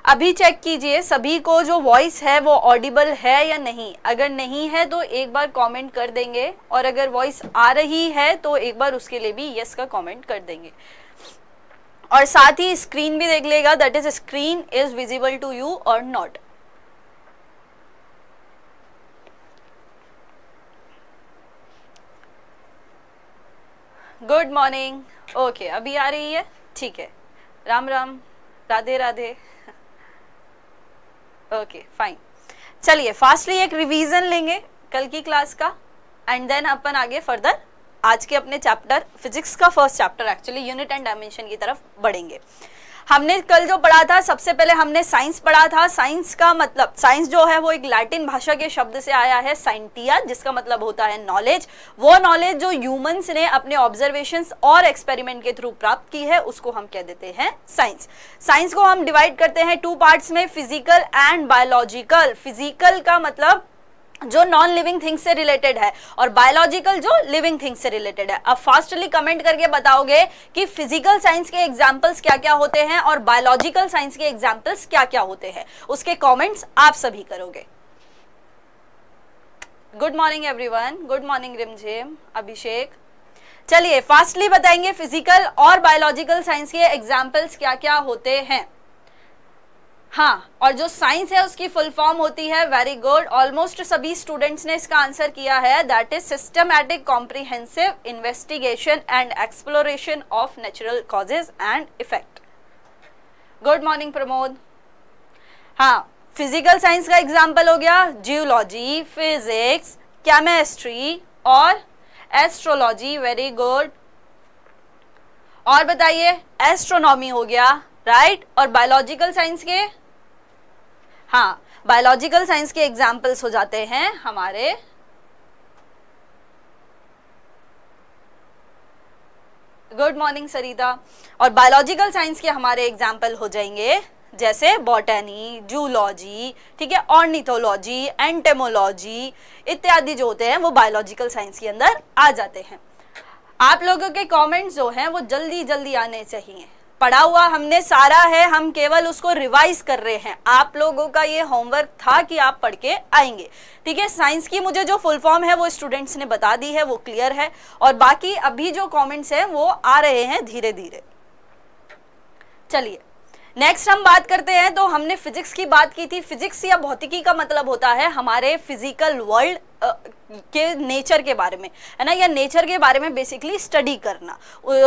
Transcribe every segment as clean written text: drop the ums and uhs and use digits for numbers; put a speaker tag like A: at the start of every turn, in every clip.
A: अभी चेक कीजिए सभी को जो वॉइस है वो ऑडिबल है या नहीं। अगर नहीं है तो एक बार कमेंट कर देंगे, और अगर वॉइस आ रही है तो एक बार उसके लिए भी यस का कमेंट कर देंगे। और साथ ही स्क्रीन भी देख लेगा, that is screen is visible to you और नॉट। Good morning. ओके, अभी आ रही है, ठीक है। राम राम, राधे राधे। ओके फाइन, चलिए फास्टली एक रिवीजन लेंगे कल की क्लास का, एंड देन अपन आगे फर्दर आज के अपने चैप्टर फिजिक्स का first chapter actually unit and dimension की तरफ बढ़ेंगे। हमने कल जो पढ़ा था, सबसे पहले हमने साइंस पढ़ा था। साइंस का मतलब, साइंस जो है वो एक लैटिन भाषा के शब्द से आया है साइंटिया, जिसका मतलब होता है नॉलेज। वो नॉलेज जो ह्यूमंस ने अपने ऑब्जर्वेशंस और एक्सपेरिमेंट के थ्रू प्राप्त की है उसको हम कह देते हैं साइंस। साइंस को हम डिवाइड करते हैं टू पार्ट्स में, फिजिकल एंड बायोलॉजिकल। फिजिकल का मतलब जो नॉन लिविंग थिंग्स से रिलेटेड है, और बायोलॉजिकल जो लिविंग थिंग्स से रिलेटेड है। अब फास्टली कमेंट करके बताओगे कि फिजिकल साइंस के एग्जांपल्स क्या क्या होते हैं और बायोलॉजिकल साइंस के एग्जांपल्स क्या क्या होते हैं, उसके कमेंट्स आप सभी करोगे। Good morning everyone, good morning रिमझिम, अभिषेक। चलिए फास्टली बताएंगे फिजिकल और बायोलॉजिकल साइंस के एग्जांपल्स क्या क्या होते हैं। हाँ, और जो साइंस है उसकी फुल फॉर्म होती है, वेरी गुड, ऑलमोस्ट सभी स्टूडेंट्स ने इसका आंसर किया है, that is systematic comprehensive investigation and exploration of natural causes and effect. Good morning Pramod. हाँ, फिजिकल साइंस का एग्जाम्पल हो गया जियोलॉजी, फिजिक्स, केमिस्ट्री और एस्ट्रोलॉजी, वेरी गुड। और बताइए, एस्ट्रोनॉमी हो गया, राइट। और बायोलॉजिकल साइंस के, हाँ, बायोलॉजिकल साइंस के एग्जाम्पल्स हो जाते हैं हमारे गुड मॉर्निंग सरिता। और बायोलॉजिकल साइंस के हमारे एग्जाम्पल हो जाएंगे जैसे बॉटनी, जूलॉजी, ठीक है, ऑर्निथोलॉजी, एंटेमोलॉजी इत्यादि जो होते हैं वो बायोलॉजिकल साइंस के अंदर आ जाते हैं। आप लोगों के कमेंट्स जो हैं वो जल्दी जल्दी आने चाहिए। पढ़ा हुआ हमने सारा है, हम केवल उसको रिवाइज कर रहे हैं। आप लोगों का ये होमवर्क था कि आप पढ़ के आएंगे, ठीक है। साइंस की मुझे जो फुल फॉर्म है वो स्टूडेंट्स ने बता दी है, वो क्लियर है। और बाकी अभी जो कमेंट्स हैं वो आ रहे हैं धीरे धीरे। चलिए नेक्स्ट हम बात करते हैं। तो हमने फिजिक्स की बात की थी। फिजिक्स या भौतिकी का मतलब होता है हमारे फिजिकल वर्ल्ड के नेचर के बारे में, है ना, या नेचर के बारे में बेसिकली स्टडी करना,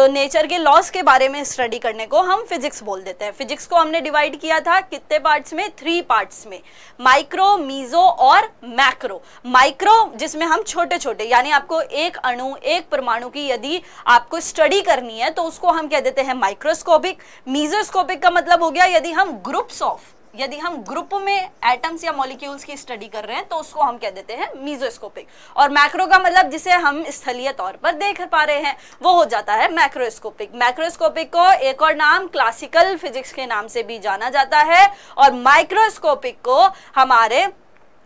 A: नेचर के लॉस के बारे में स्टडी करने को हम फिजिक्स बोल देते हैं। फिजिक्स को हमने डिवाइड किया था कितने पार्ट्स में, 3 पार्ट्स में, माइक्रो, मीजो और मैक्रो। माइक्रो जिसमें हम छोटे छोटे, यानी आपको एक अणु, एक परमाणु की यदि आपको स्टडी करनी है तो उसको हम कह देते हैं माइक्रोस्कोपिक। मीजोस्कोपिक का मतलब हो गया यदि हम ग्रुप में एटम्स या मॉलिक्यूल्स की स्टडी कर रहे हैं तो उसको हम कह देते हैं मीजोस्कोपिक। और मैक्रो का मतलब जिसे हम स्थलीय तौर पर देख पा रहे हैं वो हो जाता है मैक्रोस्कोपिक। मैक्रोस्कोपिक को एक और नाम क्लासिकल फिजिक्स के नाम से भी जाना जाता है, और माइक्रोस्कोपिक को हमारे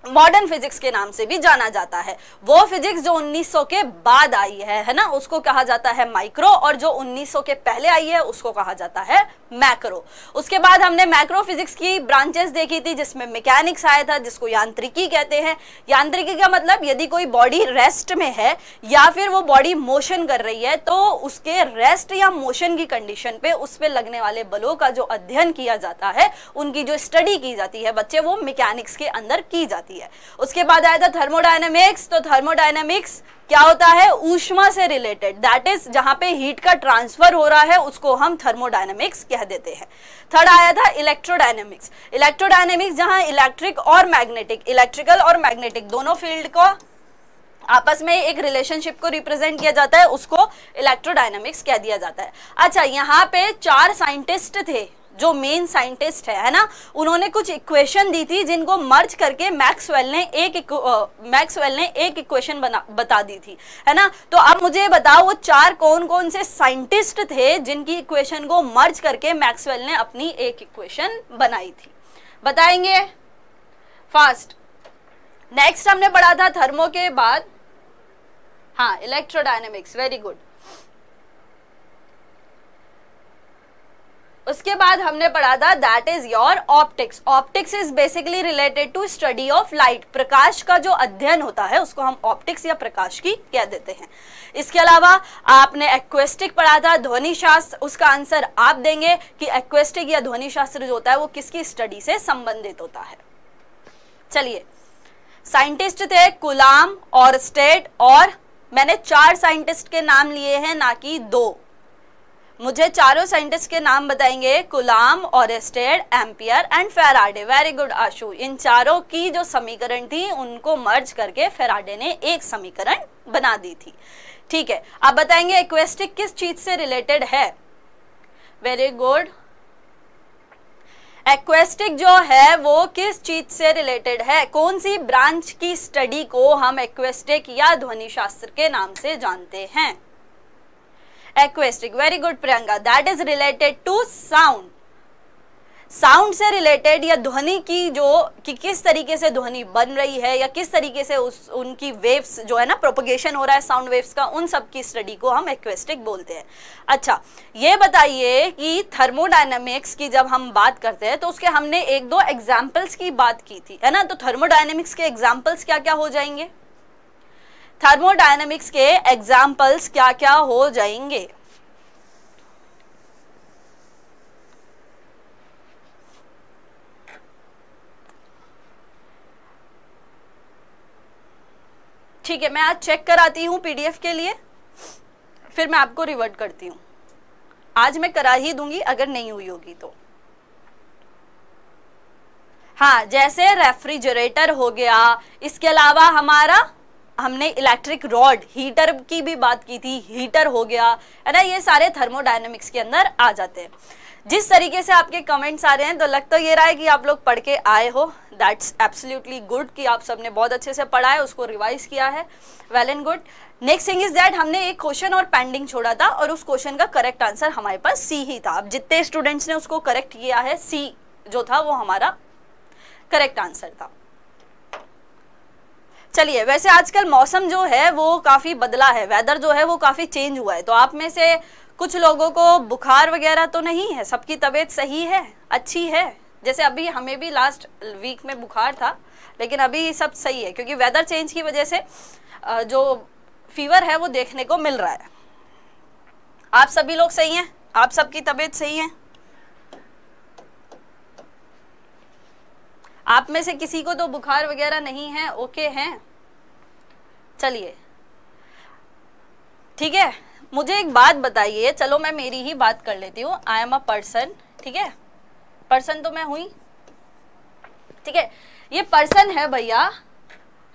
A: मॉडर्न फिजिक्स के नाम से भी जाना जाता है। वो फिजिक्स जो 1900 के बाद आई है ना, उसको कहा जाता है माइक्रो, और जो 1900 के पहले आई है उसको कहा जाता है मैक्रो। उसके बाद हमने मैक्रो फिजिक्स की ब्रांचेस देखी थी जिसमें मैकेनिक्स आया था, जिसको यांत्रिकी कहते हैं। यांत्रिकी का मतलब यदि कोई बॉडी रेस्ट में है या फिर वो बॉडी मोशन कर रही है तो उसके रेस्ट या मोशन की कंडीशन पे उस पे लगने वाले बलों का जो अध्ययन किया जाता है, उनकी जो स्टडी की जाती है बच्चे, वो मैकेनिक्स के अंदर की जाती है। उसके बाद आया था थर्मोडायनेमिक्स। तो थर्मोडायनेमिक्स क्या होता है, ऊष्मा से रिलेटेड, दैट इज जहां पे हीट का ट्रांसफर हो रहा है उसको हम थर्मोडायनेमिक्स कह देते हैं। थर्ड आया था इलेक्ट्रोडायनेमिक्स। इलेक्ट्रोडायनेमिक्स जहां इलेक्ट्रिक और मैग्नेटिक, इलेक्ट्रिकल और मैग्नेटिक दोनों फील्ड को आपस में एक रिलेशनशिप को रिप्रेजेंट किया जाता है, उसको इलेक्ट्रोडायनेमिक्स कह दिया जाता है। अच्छा, यहाँ पे 4 साइंटिस्ट थे जो मेन साइंटिस्ट है ना, उन्होंने कुछ इक्वेशन दी थी जिनको मर्ज करके मैक्सवेल ने एक इक्वेशन बता दी थी, है ना। तो अब मुझे बताओ वो 4 कौन कौन से साइंटिस्ट थे जिनकी इक्वेशन को मर्ज करके मैक्सवेल ने अपनी एक इक्वेशन बनाई थी, बताएंगे फास्ट। नेक्स्ट हमने पढ़ा था थर्मो के बाद, हाँ, इलेक्ट्रोडायनेमिक्स, वेरी गुड। उसके बाद हमने पढ़ा था that is your optics. Optics is basically related to study of light. प्रकाश का जो अध्ययन होता है उसको हम ऑप्टिक्स या प्रकाश की कह देते हैं। इसके अलावा आपने एक्वेस्टिक पढ़ा था, ध्वनि शास्त्र। उसका आंसर आप देंगे कि एक्वेस्टिक या ध्वनि शास्त्र जो होता है वो किसकी स्टडी से संबंधित होता है। चलिए, साइंटिस्ट थे कुलाम और स्टेट, और मैंने 4 साइंटिस्ट के नाम लिए हैं ना कि 2। मुझे चारों साइंटिस्ट के नाम बताएंगे, Coulomb, Oersted, Ampere and Faraday. Very good Ashu. इन चारों की जो समीकरण थी उनको मर्ज करके फेराडे ने एक समीकरण बना दी थी। ठीक है, आप बताएंगे एक्वेस्टिक किस चीज से रिलेटेड है। Very good. एक्वेस्टिक जो है वो किस चीज से रिलेटेड है, कौन सी ब्रांच की स्टडी को हम एक्वेस्टिक या ध्वनि शास्त्र के नाम से जानते हैं। Acoustic, very good Priyanka, that is related to sound. Sound से रिलेटेड या ध्वनि की जो कि किस तरीके से ध्वनि बन रही है या किस तरीके से उनकी वेव्स जो है ना प्रोपगेशन हो रहा है साउंड वेव्स का, उन सब की स्टडी को हम एक्वेस्टिक बोलते हैं। अच्छा, ये बताइए कि थर्मोडायनेमिक्स की जब हम बात करते हैं तो उसके हमने 1-2 एग्जाम्पल्स की बात की थी, है ना। तो थर्मोडायनेमिक्स के एग्जाम्पल्स क्या क्या हो जाएंगे, थर्मोडायनेमिक्स के एग्जाम्पल्स क्या क्या हो जाएंगे। ठीक है, मैं आज चेक कराती हूँ पीडीएफ के लिए, फिर मैं आपको रिवर्ट करती हूँ। आज मैं करा ही दूंगी अगर नहीं हुई होगी तो। हाँ, जैसे रेफ्रिजरेटर हो गया, इसके अलावा हमने इलेक्ट्रिक रॉड, हीटर की भी बात की थी, हीटर हो गया, है ना। ये सारे थर्मोडायनेमिक्स के अंदर आ जाते हैं। जिस तरीके से आपके कमेंट्स आ रहे हैं तो लग तो ये रहा है कि आप लोग पढ़ के आए हो। दैट्स एब्सोल्युटली गुड कि आप सबने बहुत अच्छे से पढ़ा है, उसको रिवाइज किया है। Well and good. Next thing is that हमने एक क्वेश्चन और पेंडिंग छोड़ा था और उस क्वेश्चन का करेक्ट आंसर हमारे पास सी ही था। अब जितने स्टूडेंट्स ने उसको करेक्ट किया है, सी जो था वो हमारा करेक्ट आंसर था। चलिए, वैसे आजकल मौसम जो है वो काफी बदला है, वेदर जो है वो काफी चेंज हुआ है। तो आप में से कुछ लोगों को बुखार वगैरह तो नहीं है, सबकी तबीयत सही है, अच्छी है। जैसे अभी हमें भी लास्ट वीक में बुखार था, लेकिन अभी सब सही है क्योंकि वेदर चेंज की वजह से जो फीवर है वो देखने को मिल रहा है। आप सभी लोग सही हैं, आप सबकी तबीयत सही है। आप में से किसी को तो बुखार वगैरह नहीं है, ओके हैं। चलिए, ठीक है। मुझे एक बात बताइए, चलो मैं मेरी ही बात कर लेती हूँ। आई एम अ पर्सन, ठीक है, पर्सन तो मैं हुई, ठीक है। ये पर्सन है भैया,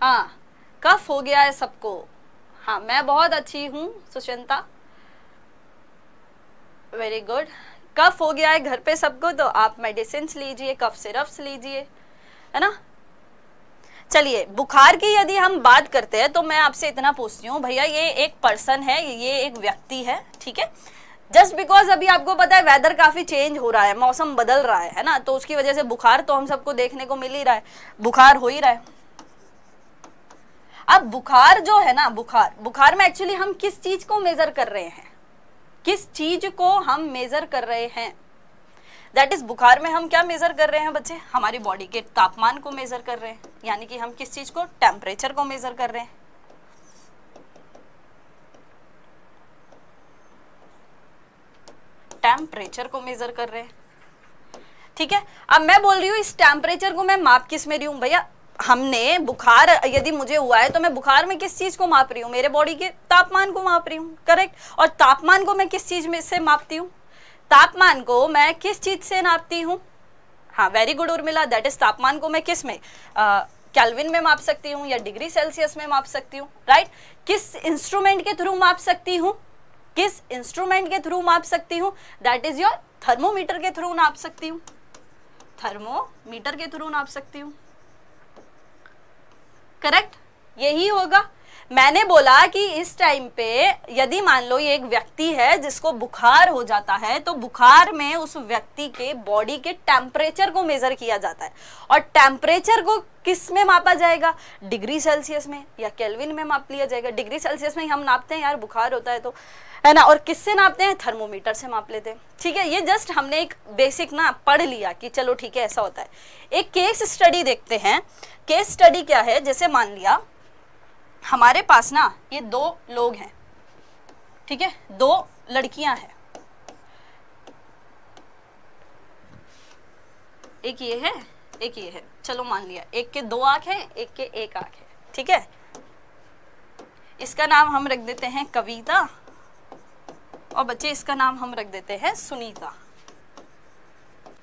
A: हाँ, कफ हो गया है सबको। हाँ, मैं बहुत अच्छी हूँ सुशांता, वेरी गुड। कफ हो गया है घर पे सबको, तो आप मेडिसिन लीजिए, कफ सिरप्स लीजिए, है ना। चलिए, बुखार की यदि हम बात करते हैं तो मैं आपसे इतना पूछती हूँ भैया, ये एक पर्सन है, ये एक व्यक्ति है, ठीक है। जस्ट बिकॉज अभी आपको पता है वेदर काफी चेंज हो रहा है, मौसम बदल रहा है ना, तो उसकी वजह से बुखार तो हम सबको देखने को मिल ही रहा है, बुखार हो ही रहा है। अब बुखार जो है ना, बुखार में एक्चुअली हम किस चीज को मेजर कर रहे हैं, किस चीज को हम मेजर कर रहे हैं। दैट इज, बुखार में हम क्या मेजर कर रहे हैं बच्चे, हमारी बॉडी के तापमान को मेजर कर रहे हैं, यानी कि हम किस चीज को, टेम्परेचर को मेजर कर रहे हैं। टेम्परेचर को मेजर कर रहे हैं, ठीक है। अब मैं बोल रही हूँ इस टेम्परेचर को मैं माप किस में रही हूँ भैया, हमने बुखार यदि मुझे हुआ है तो मैं बुखार में किस चीज को माप रही हूँ, मेरे बॉडी के तापमान को माप रही हूँ, करेक्ट। और तापमान को मैं किस चीज में से मापती हूँ, तापमान को मैं किस चीज से नापती हूँ। हाँ, very good Urmila, that is, तापमान को मैं किस में, केल्विन में माप सकती हूँ या डिग्री सेल्सियस में माप सकती हूँ, राइट। किस इंस्ट्रूमेंट के थ्रू माप सकती हूँ, किस इंस्ट्रूमेंट के थ्रू माप सकती हूँ, दैट इज योर थर्मोमीटर के थ्रू नाप सकती हूँ, थर्मोमीटर के थ्रू नाप सकती हूँ, करेक्ट, यही होगा। मैंने बोला कि इस टाइम पे यदि मान लो ये एक व्यक्ति है जिसको बुखार हो जाता है, तो बुखार में उस व्यक्ति के बॉडी के टेम्परेचर को मेजर किया जाता है, और टेम्परेचर को किस में मापा जाएगा, डिग्री सेल्सियस में या केल्विन में माप लिया जाएगा। डिग्री सेल्सियस में हम नापते हैं यार, बुखार होता है तो, है ना। और किससे नापते हैं, थर्मोमीटर से माप लेते हैं, ठीक है। ये जस्ट हमने एक बेसिक ना पढ़ लिया कि चलो ठीक है ऐसा होता है। एक केस स्टडी देखते हैं। केस स्टडी क्या है, जैसे मान लिया हमारे पास ना ये 2 लोग हैं, ठीक है, 2 लड़कियां हैं, एक ये है एक ये है। चलो मान लिया एक के 2 आंख हैं, एक के 1 आंख है, ठीक है। इसका नाम हम रख देते हैं कविता और बच्चे इसका नाम हम रख देते हैं सुनीता।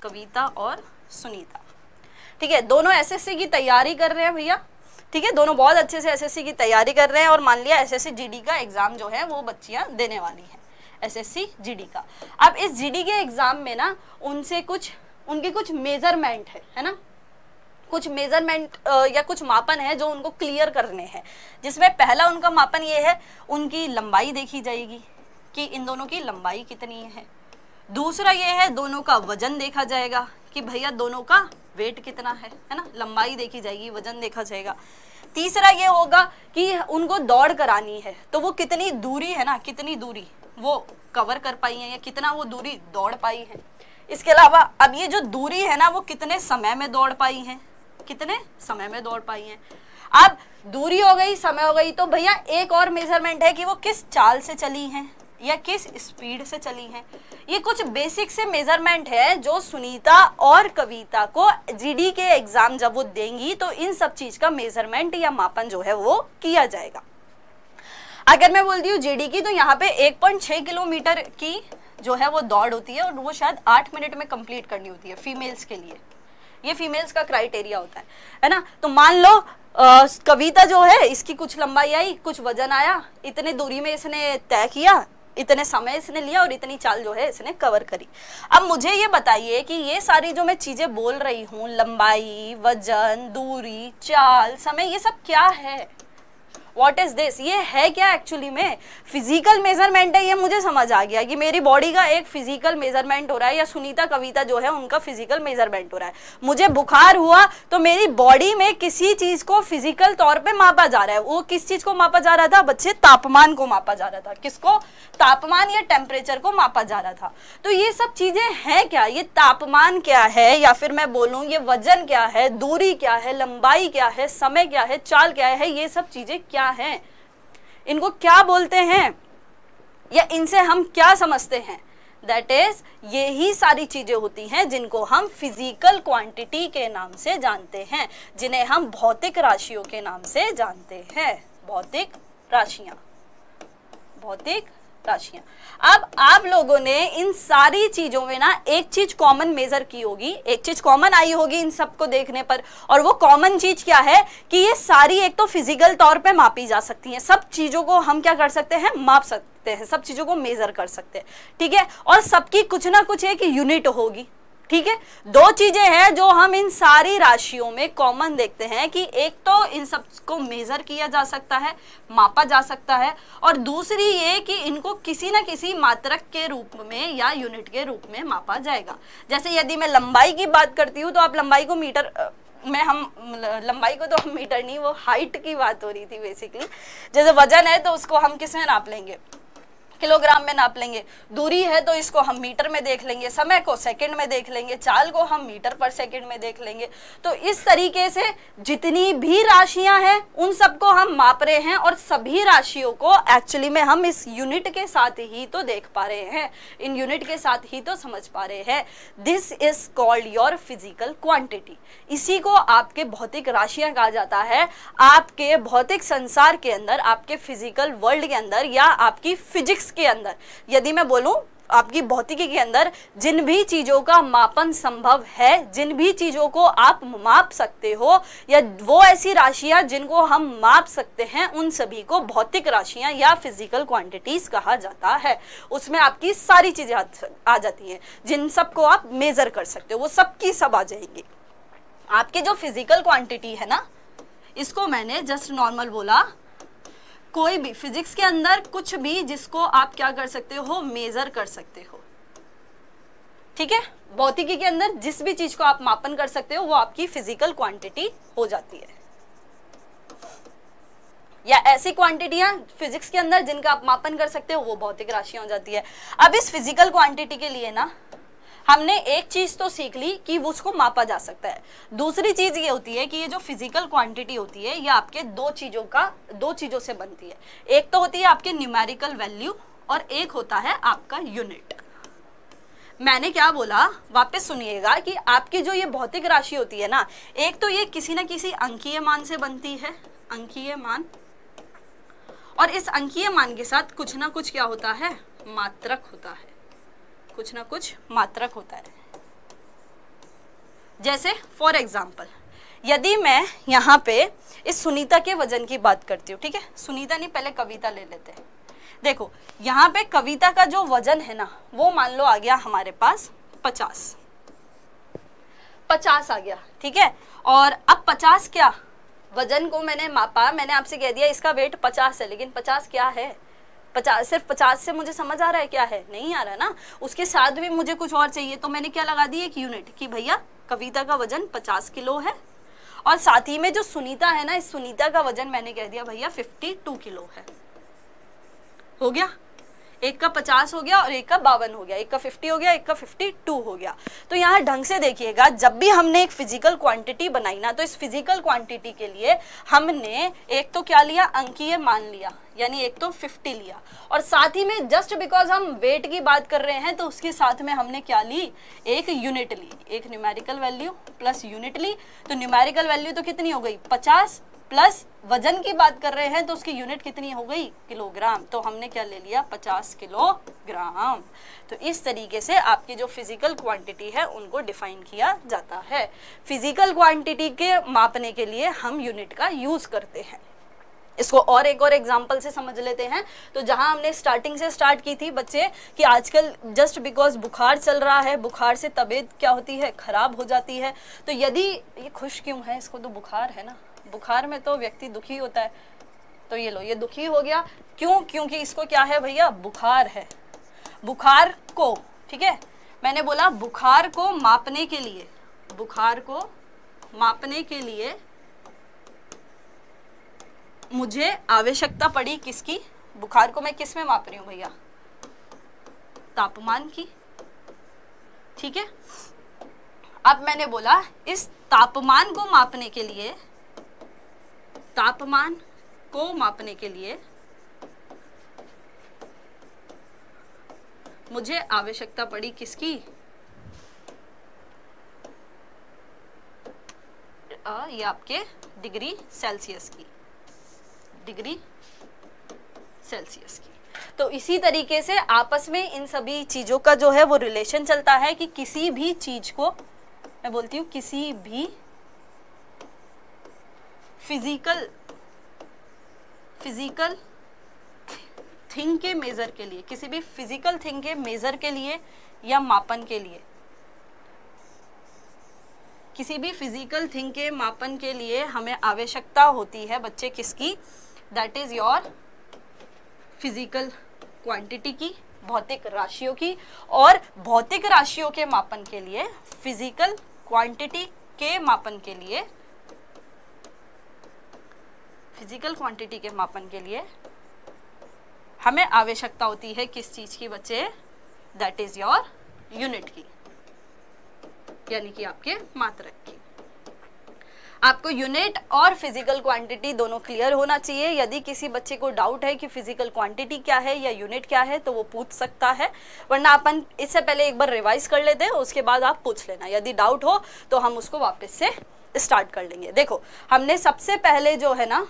A: कविता और सुनीता, ठीक है। दोनों एसएससी की तैयारी कर रहे हैं भैया, ठीक है। दोनों बहुत अच्छे से एसएससी की तैयारी कर रहे हैं और मान लिया एसएससी जीडी का एग्जाम जो है वो बच्चियां देने वाली हैं, एसएससी जीडी का। अब इस जीडी के एग्जाम में ना उनके कुछ मेजरमेंट है ना, कुछ मेजरमेंट या कुछ मापन है जो उनको क्लियर करने हैं, जिसमें पहला उनका मापन ये है, उनकी लंबाई देखी जाएगी कि इन दोनों की लंबाई कितनी है। दूसरा ये है, दोनों का वजन देखा जाएगा कि भैया दोनों का वेट कितना है ना। लंबाई देखी जाएगी, वजन देखा जाएगा। तीसरा ये होगा कि उनको दौड़ करानी है तो वो कितनी दूरी है ना, कितनी दूरी वो कवर कर पाई है या कितना वो दूरी दौड़ पाई है। इसके अलावा अब ये जो दूरी है ना वो कितने समय में दौड़ पाई है, कितने समय में दौड़ पाई है। अब दूरी हो गई, समय हो गई, तो भैया एक और मेजरमेंट है कि वो किस चाल से चली हैं या किस स्पीड से चली हैं। ये कुछ बेसिक से मेजरमेंट है जो सुनीता और कविता को जीडी के एग्जाम जब वो देंगी तो इन सब चीज का मेजरमेंट या मापन जो है वो किया जाएगा। अगर मैं बोलती हूँ जीडी की, तो यहाँ पे 1.6 किलोमीटर की जो है वो दौड़ होती है और वो शायद 8 मिनट में कंप्लीट करनी होती है फीमेल्स के लिए। ये फीमेल्स का क्राइटेरिया होता है ना। तो मान लो कविता जो है इसकी कुछ लंबाई आई, कुछ वजन आया, इतने दूरी में इसने तय किया, इतने समय इसने लिया और इतनी चाल जो है इसने कवर करी। अब मुझे ये बताइए कि ये सारी जो मैं चीजें बोल रही हूँ, लंबाई, वजन, दूरी, चाल, समय, ये सब क्या है, व्हाट इज दिस, ये है क्या एक्चुअली में? फिजिकल मेजरमेंट है, ये मुझे समझ आ गया कि मेरी बॉडी का एक फिजिकल मेजरमेंट हो रहा है, या सुनीता कविता जो है उनका फिजिकल मेजरमेंट हो रहा है। मुझे बुखार हुआ तो मेरी बॉडी में किसी चीज को फिजिकल तौर पे मापा जा रहा है। वो किस चीज को मापा जा रहा था बच्चे? तापमान को मापा जा रहा था। किसको? तापमान या टेम्परेचर को मापा जा रहा था। तो ये सब चीजें हैं क्या? ये तापमान क्या है, या फिर मैं बोलूं ये वजन क्या है, दूरी क्या है, लंबाई क्या है, समय क्या है, चाल क्या है, ये सब चीजें क्या हैं, इनको क्या बोलते हैं, या इनसे हम क्या समझते हैं? दैट इज, ये ही सारी चीजें होती हैं जिनको हम फिजिकल क्वांटिटी के नाम से जानते हैं, जिन्हें हम भौतिक राशियों के नाम से जानते हैं। भौतिक राशियां, भौतिक राशियां। अब आप लोगों ने इन सारी चीजों में ना एक चीज कॉमन मेजर की होगी, एक चीज कॉमन आई होगी इन सबको देखने पर, और वो कॉमन चीज क्या है कि ये सारी एक तो फिजिकल तौर पे मापी जा सकती हैं। सब चीजों को हम क्या कर सकते हैं? माप सकते हैं, सब चीजों को मेजर कर सकते हैं, ठीक है। और सबकी कुछ ना कुछ एक यूनिट होगी, ठीक है। दो चीजें हैं जो हम इन सारी राशियों में कॉमन देखते हैं कि एक तो इन सब को मेजर किया जा सकता है, मापा जा सकता है, और दूसरी ये कि इनको किसी न किसी मात्रक के रूप में या यूनिट के रूप में मापा जाएगा। जैसे यदि मैं लंबाई की बात करती हूँ तो आप लंबाई को मीटर में, हम लंबाई को तो हम मीटर नहीं, वो हाइट की बात हो रही थी बेसिकली। जैसे वजन है तो उसको हम किस में नाप लेंगे? किलोग्राम में नाप लेंगे। दूरी है तो इसको हम मीटर में देख लेंगे, समय को सेकंड में देख लेंगे, चाल को हम मीटर पर सेकंड में देख लेंगे। तो इस तरीके से जितनी भी राशियां हैं उन सबको हम माप रहे हैं, और सभी राशियों को एक्चुअली में हम इस यूनिट के साथ ही तो देख पा रहे हैं, इन यूनिट के साथ ही तो समझ पा रहे हैं। This is called your physical quantity. इसी को आपके भौतिक राशियां कहा जाता है। आपके भौतिक संसार के अंदर, आपके फिजिकल वर्ल्ड के अंदर, या आपकी फिजिक्स के अंदर, यदि मैं बोलूं आपकी भौतिकी के अंदर, जिन भी चीजों का मापन संभव है, जिन भी चीजों को आप माप सकते हो, या वो ऐसी राशियां जिनको हम माप सकते हैं, उन सभी को भौतिक राशियां या फिजिकल क्वांटिटीज कहा जाता है। उसमें आपकी सारी चीजें आ जाती हैं, जिन सबको आप मेजर कर सकते हो, वो सब की सब आ जाएंगी। आपकी जो फिजिकल क्वांटिटी है ना, इसको मैंने जस्ट नॉर्मल बोला। कोई भी फिजिक्स के अंदर कुछ भी जिसको आप क्या कर सकते हो? मेजर कर सकते हो, ठीक है। भौतिकी के अंदर जिस भी चीज को आप मापन कर सकते हो वो आपकी फिजिकल क्वांटिटी हो जाती है, या ऐसी क्वांटिटियां फिजिक्स के अंदर जिनका आप मापन कर सकते हो वो भौतिक राशियां हो जाती है। अब इस फिजिकल क्वांटिटी के लिए ना हमने एक चीज तो सीख ली कि वो उसको मापा जा सकता है। दूसरी चीज ये होती है कि ये जो फिजिकल क्वांटिटी होती है ये आपके दो चीजों से बनती है। एक तो होती है आपके न्यूमेरिकल वैल्यू और एक होता है आपका यूनिट। मैंने क्या बोला, वापस सुनिएगा कि आपकी जो ये भौतिक राशि होती है ना, एक तो ये किसी ना किसी अंकीय मान से बनती है, अंकीय मान, और इस अंकीय मान के साथ कुछ ना कुछ क्या होता है, मात्रक होता है, कुछ ना कुछ मात्रक होता है। जैसे फॉर एग्जाम्पल यदि मैं यहाँ पे इस सुनीता के वजन की बात करती हूँ, ठीक है, सुनीता नहीं पहले कविता ले लेते हैं। देखो यहाँ पे कविता का जो वजन है ना वो मान लो आ गया हमारे पास 50 आ गया, ठीक है। और अब 50 क्या, वजन को मैंने मापा, मैंने आपसे कह दिया इसका वेट 50 है, लेकिन 50 क्या है, 50 सिर्फ 50 से मुझे समझ आ रहा है क्या है, नहीं आ रहा ना, उसके साथ भी मुझे कुछ और चाहिए। तो मैंने क्या लगा दी, एक यूनिट, कि भैया कविता का वजन 50 किलो है, और साथ ही में जो सुनीता है ना, इस सुनीता का वजन मैंने कह दिया भैया 52 किलो है। हो गया, एक का 50 हो गया और एक का 52 हो गया, एक का 50 हो गया, एक का 52 हो गया। तो यहाँ ढंग से देखिएगा, जब भी हमने एक फिजिकल क्वांटिटी बनाई ना, तो इस फिजिकल क्वांटिटी के लिए हमने एक तो क्या लिया, अंकीय मान लिया, यानी एक तो 50 लिया, और साथ ही में जस्ट बिकॉज हम वेट की बात कर रहे हैं तो उसके साथ में हमने क्या ली, एक यूनिट ली, एक न्यूमेरिकल वैल्यू प्लस यूनिट ली। तो न्यूमेरिकल वैल्यू तो कितनी हो गई 50, प्लस वजन की बात कर रहे हैं तो उसकी यूनिट कितनी हो गई, किलोग्राम। तो हमने क्या ले लिया, 50 किलोग्राम। तो इस तरीके से आपकी जो फिजिकल क्वांटिटी है उनको डिफाइन किया जाता है। फिजिकल क्वांटिटी के मापने के लिए हम यूनिट का यूज करते हैं। इसको और एक और एग्जाम्पल से समझ लेते हैं। तो जहां हमने स्टार्टिंग से स्टार्ट की थी बच्चे कि आजकल जस्ट बिकॉज बुखार चल रहा है, बुखार से तबीयत क्या होती है, खराब हो जाती है। तो यदि ये खुश क्यों है, इसको तो बुखार है ना, बुखार में तो व्यक्ति दुखी होता है। तो ये लो, ये दुखी हो गया, क्यों, क्योंकि इसको क्या है भैया, बुखार है। बुखार को, ठीक है, मैंने बोला बुखार को मापने के लिए, बुखार को मापने के लिए मुझे आवश्यकता पड़ी किसकी, बुखार को मैं किस में माप रही हूं भैया, तापमान की, ठीक है। अब मैंने बोला इस तापमान को मापने के लिए, तापमान को मापने के लिए मुझे आवश्यकता पड़ी किसकी, ये आपके डिग्री सेल्सियस की, डिग्री सेल्सियस की। तो इसी तरीके से आपस में इन सभी चीजों का जो है वो रिलेशन चलता है कि किसी भी चीज को, मैं बोलती हूँ किसी भी फिजिकल थिंग के मेजर के लिए, किसी भी फिजिकल थिंग के मेजर के लिए या मापन के लिए, किसी भी फिजिकल थिंग के मापन के लिए हमें आवश्यकता होती है बच्चे किसकी, that is your physical quantity की, भौतिक राशियों की। और भौतिक राशियों के मापन के लिए, फिजिकल क्वांटिटी के मापन के लिए, फिजिकल क्वांटिटी के मापन के लिए हमें आवश्यकता होती है किस चीज की बच्चे, दैट इज योर यूनिट की, यानी कि आपके मात्रक की। आपको यूनिट और फिजिकल क्वांटिटी दोनों क्लियर होना चाहिए। यदि किसी बच्चे को डाउट है कि फिजिकल क्वांटिटी क्या है या यूनिट क्या है तो वो पूछ सकता है, वरना अपन इससे पहले एक बार रिवाइज कर लेते हैं, उसके बाद आप पूछ लेना। यदि डाउट हो तो हम उसको वापस से स्टार्ट कर लेंगे। देखो हमने सबसे पहले जो है ना,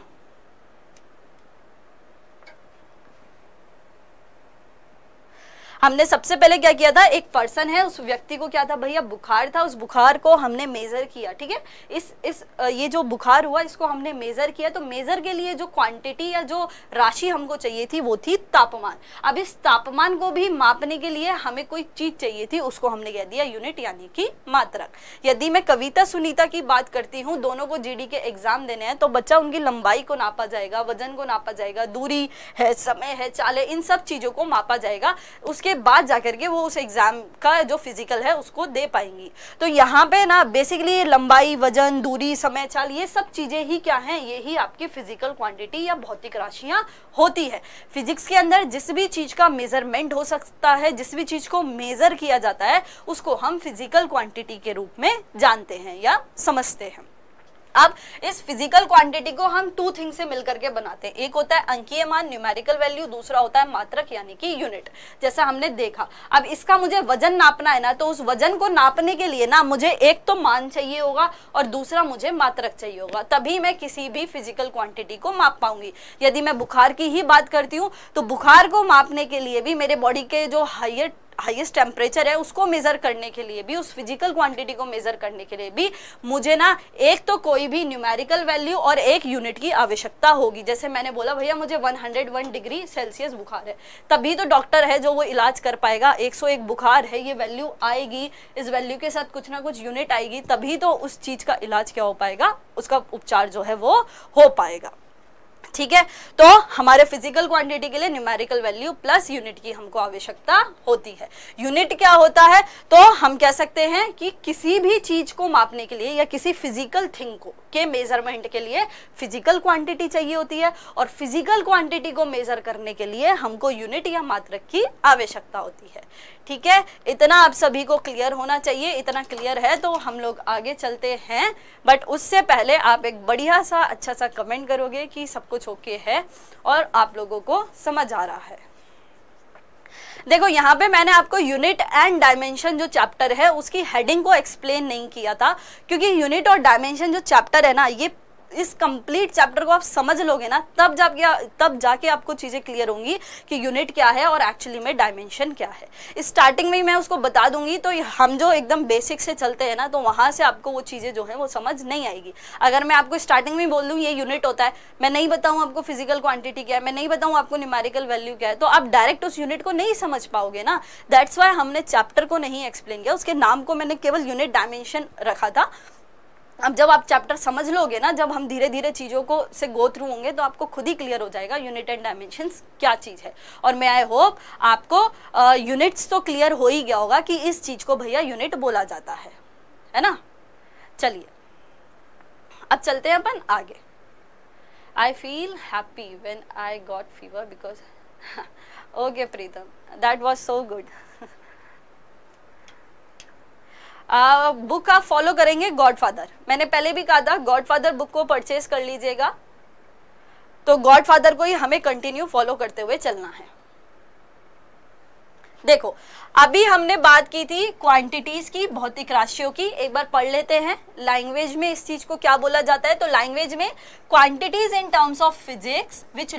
A: हमने सबसे पहले क्या किया था, एक पर्सन है, उस व्यक्ति को क्या था भैया, बुखार था, उस बुखार को हमने मेजर किया, ठीक है। ये जो बुखार हुआ इसको हमने मेजर किया, तो मेजर के लिए जो क्वांटिटी या जो राशि हमको चाहिए थी वो थी तापमान। अब इस तापमान को भी मापने के लिए हमें कोई चीज चाहिए थी, उसको हमने कह दिया यूनिट यानी कि मात्रक। यदि मैं कविता सुनीता की बात करती हूँ, दोनों को जीडी के एग्जाम देने हैं, तो बच्चा उनकी लंबाई को नापा जाएगा, वजन को नापा जाएगा, दूरी है, समय है, चाल है, इन सब चीजों को मापा जाएगा। उसके बाद जाकर के वो उस एग्जाम का जो फिजिकल है उसको दे पाएंगी। तो यहाँ पे ना बेसिकली लंबाई, वजन, दूरी, समय, चाल, ये सब चीजें ही क्या हैं, ये ही आपकी फिजिकल क्वांटिटी या भौतिक राशियां होती है। फिजिक्स के अंदर जिस भी चीज का मेजरमेंट हो सकता है, जिस भी चीज को मेजर किया जाता है, उसको हम फिजिकल क्वांटिटी के रूप में जानते हैं या समझते हैं। अब इस फिजिकल क्वांटिटी को हम टू थिंग से मिलकर के बनाते हैं। एक होता है अंकीय मान, न्यूमेरिकल वैल्यू, दूसरा होता है मात्रक यानी कि यूनिट, जैसा हमने देखा। अब इसका मुझे वजन नापना है ना, तो उस वजन को नापने के लिए ना मुझे एक तो मान चाहिए होगा और दूसरा मुझे मात्रक चाहिए होगा, तभी मैं किसी भी फिजिकल क्वांटिटी को माप पाऊंगी। यदि मैं बुखार की ही बात करती हूँ तो बुखार को मापने के लिए भी, मेरे बॉडी के जो हाईएस्ट टेम्परेचर है उसको मेजर करने के लिए भी, उस फिजिकल क्वांटिटी को मेजर करने के लिए भी मुझे ना एक तो कोई भी न्यूमेरिकल वैल्यू और एक यूनिट की आवश्यकता होगी। जैसे मैंने बोला भैया मुझे 101 डिग्री सेल्सियस बुखार है, तभी तो डॉक्टर है जो वो इलाज कर पाएगा। 101 बुखार है, ये वैल्यू आएगी, इस वैल्यू के साथ कुछ ना कुछ यूनिट आएगी, तभी तो उस चीज का इलाज क्या हो पाएगा, उसका उपचार जो है वो हो पाएगा। ठीक है, तो हमारे फिजिकल क्वांटिटी के लिए न्यूमेरिकल वैल्यू प्लस यूनिट की हमको आवश्यकता होती है। यूनिट क्या होता है, तो हम कह सकते हैं कि किसी भी चीज को मापने के लिए या किसी फिजिकल थिंग को के मेजरमेंट के लिए फिजिकल क्वांटिटी चाहिए होती है, और फिजिकल क्वांटिटी को मेजर करने के लिए हमको यूनिट या मात्रक की आवश्यकता होती है। ठीक है, इतना आप सभी को क्लियर होना चाहिए। इतना क्लियर है तो हम लोग आगे चलते हैं, बट उससे पहले आप एक बढ़िया सा अच्छा सा कमेंट करोगे कि सब कुछ ओके है और आप लोगों को समझ आ रहा है। देखो यहाँ पे मैंने आपको यूनिट एंड डायमेंशन जो चैप्टर है उसकी हेडिंग को एक्सप्लेन नहीं किया था, क्योंकि यूनिट और डायमेंशन जो चैप्टर है ना, ये इस कंप्लीट चैप्टर को आप समझ लोगे ना, तब जाके आपको चीजें क्लियर होंगी कि यूनिट क्या है और एक्चुअली में डायमेंशन क्या है। स्टार्टिंग में ही मैं उसको बता दूंगी, तो हम जो एकदम बेसिक से चलते हैं ना, तो वहां से आपको वो चीजें जो है वो समझ नहीं आएगी। अगर मैं आपको स्टार्टिंग में बोल दूं ये यूनिट होता है, मैं नहीं बताऊं आपको फिजिकल क्वांटिटी क्या है, मैं नहीं बताऊं आपको न्यूमेरिकल वैल्यू क्या है, तो आप डायरेक्ट उस यूनिट को नहीं समझ पाओगे ना। दैट्स वाई हमने चैप्टर को नहीं एक्सप्लेन किया, उसके नाम को मैंने केवल यूनिट डायमेंशन रखा था। अब जब आप चैप्टर समझ लोगे ना, जब हम धीरे धीरे चीज़ों को से गो थ्रू होंगे, तो आपको खुद ही क्लियर हो जाएगा यूनिट एंड डायमेंशंस क्या चीज़ है। और मैं आई होप आपको यूनिट्स तो क्लियर हो ही गया होगा कि इस चीज़ को भैया यूनिट बोला जाता है ना। चलिए अब चलते हैं अपन आगे। I feel happy when I got fever because okay Pritam, that was so good. Book आप फॉलो करेंगे गॉडफादर, मैंने पहले भी कहा था गॉडफादर बुक को परचेज कर लीजिएगा, तो गॉडफादर को ही हमें कंटिन्यू फॉलो करते हुए चलना है। देखो अभी हमने बात की थी क्वांटिटीज की, भौतिक राशियों की, एक बार पढ़ लेते हैं लैंग्वेज में इस चीज को क्या बोला जाता है। तो लैंग्वेज में quantities in terms of physics which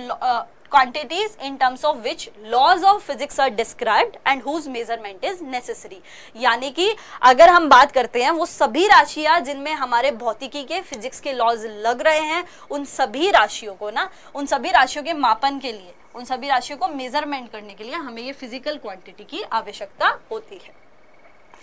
A: quantities in terms of which laws of physics are described and whose measurement is necessary। यानी कि अगर हम बात करते हैं वो सभी राशियां जिनमें हमारे भौतिकी के फिजिक्स के लॉज लग रहे हैं, उन सभी राशियों को ना, उन सभी राशियों के मापन के लिए, उन सभी राशियों को मेजरमेंट करने के लिए हमें ये फिजिकल क्वांटिटी की आवश्यकता होती है।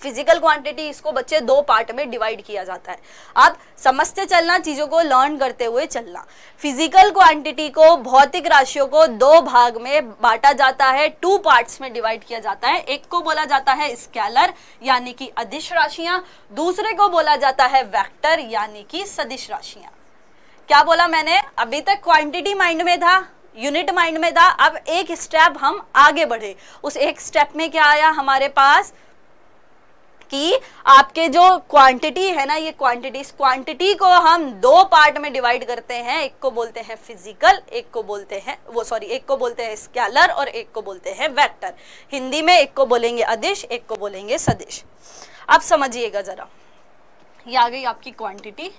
A: फिजिकल क्वांटिटी इसको बच्चे दो पार्ट में डिवाइड किया जाता है। आप समझते चलना, चीजों को लर्न करते हुए चलना। फिजिकल क्वांटिटी को, भौतिक राशियों को दो भाग में बांटा जाता है, टू पार्ट्स में डिवाइड किया जाता है। एक को बोला जाता है स्केलर यानी कि अदिश राशियां, दूसरे को बोला जाता है वेक्टर यानी कि सदिश राशियां। क्या बोला मैंने, अभी तक क्वांटिटी माइंड में था, यूनिट माइंड में था, अब एक स्टेप हम आगे बढ़े। उस एक स्टेप में क्या आया हमारे पास कि आपके जो क्वांटिटी है ना, ये क्वांटिटी को हम दो पार्ट में डिवाइड करते हैं। एक को बोलते हैं फिजिकल, एक को बोलते हैं स्केलर और एक को बोलते हैं वेक्टर। हिंदी में एक को बोलेंगे अदिश, एक को बोलेंगे सदिश। अब समझिएगा जरा, ये आ गई आपकी क्वांटिटी।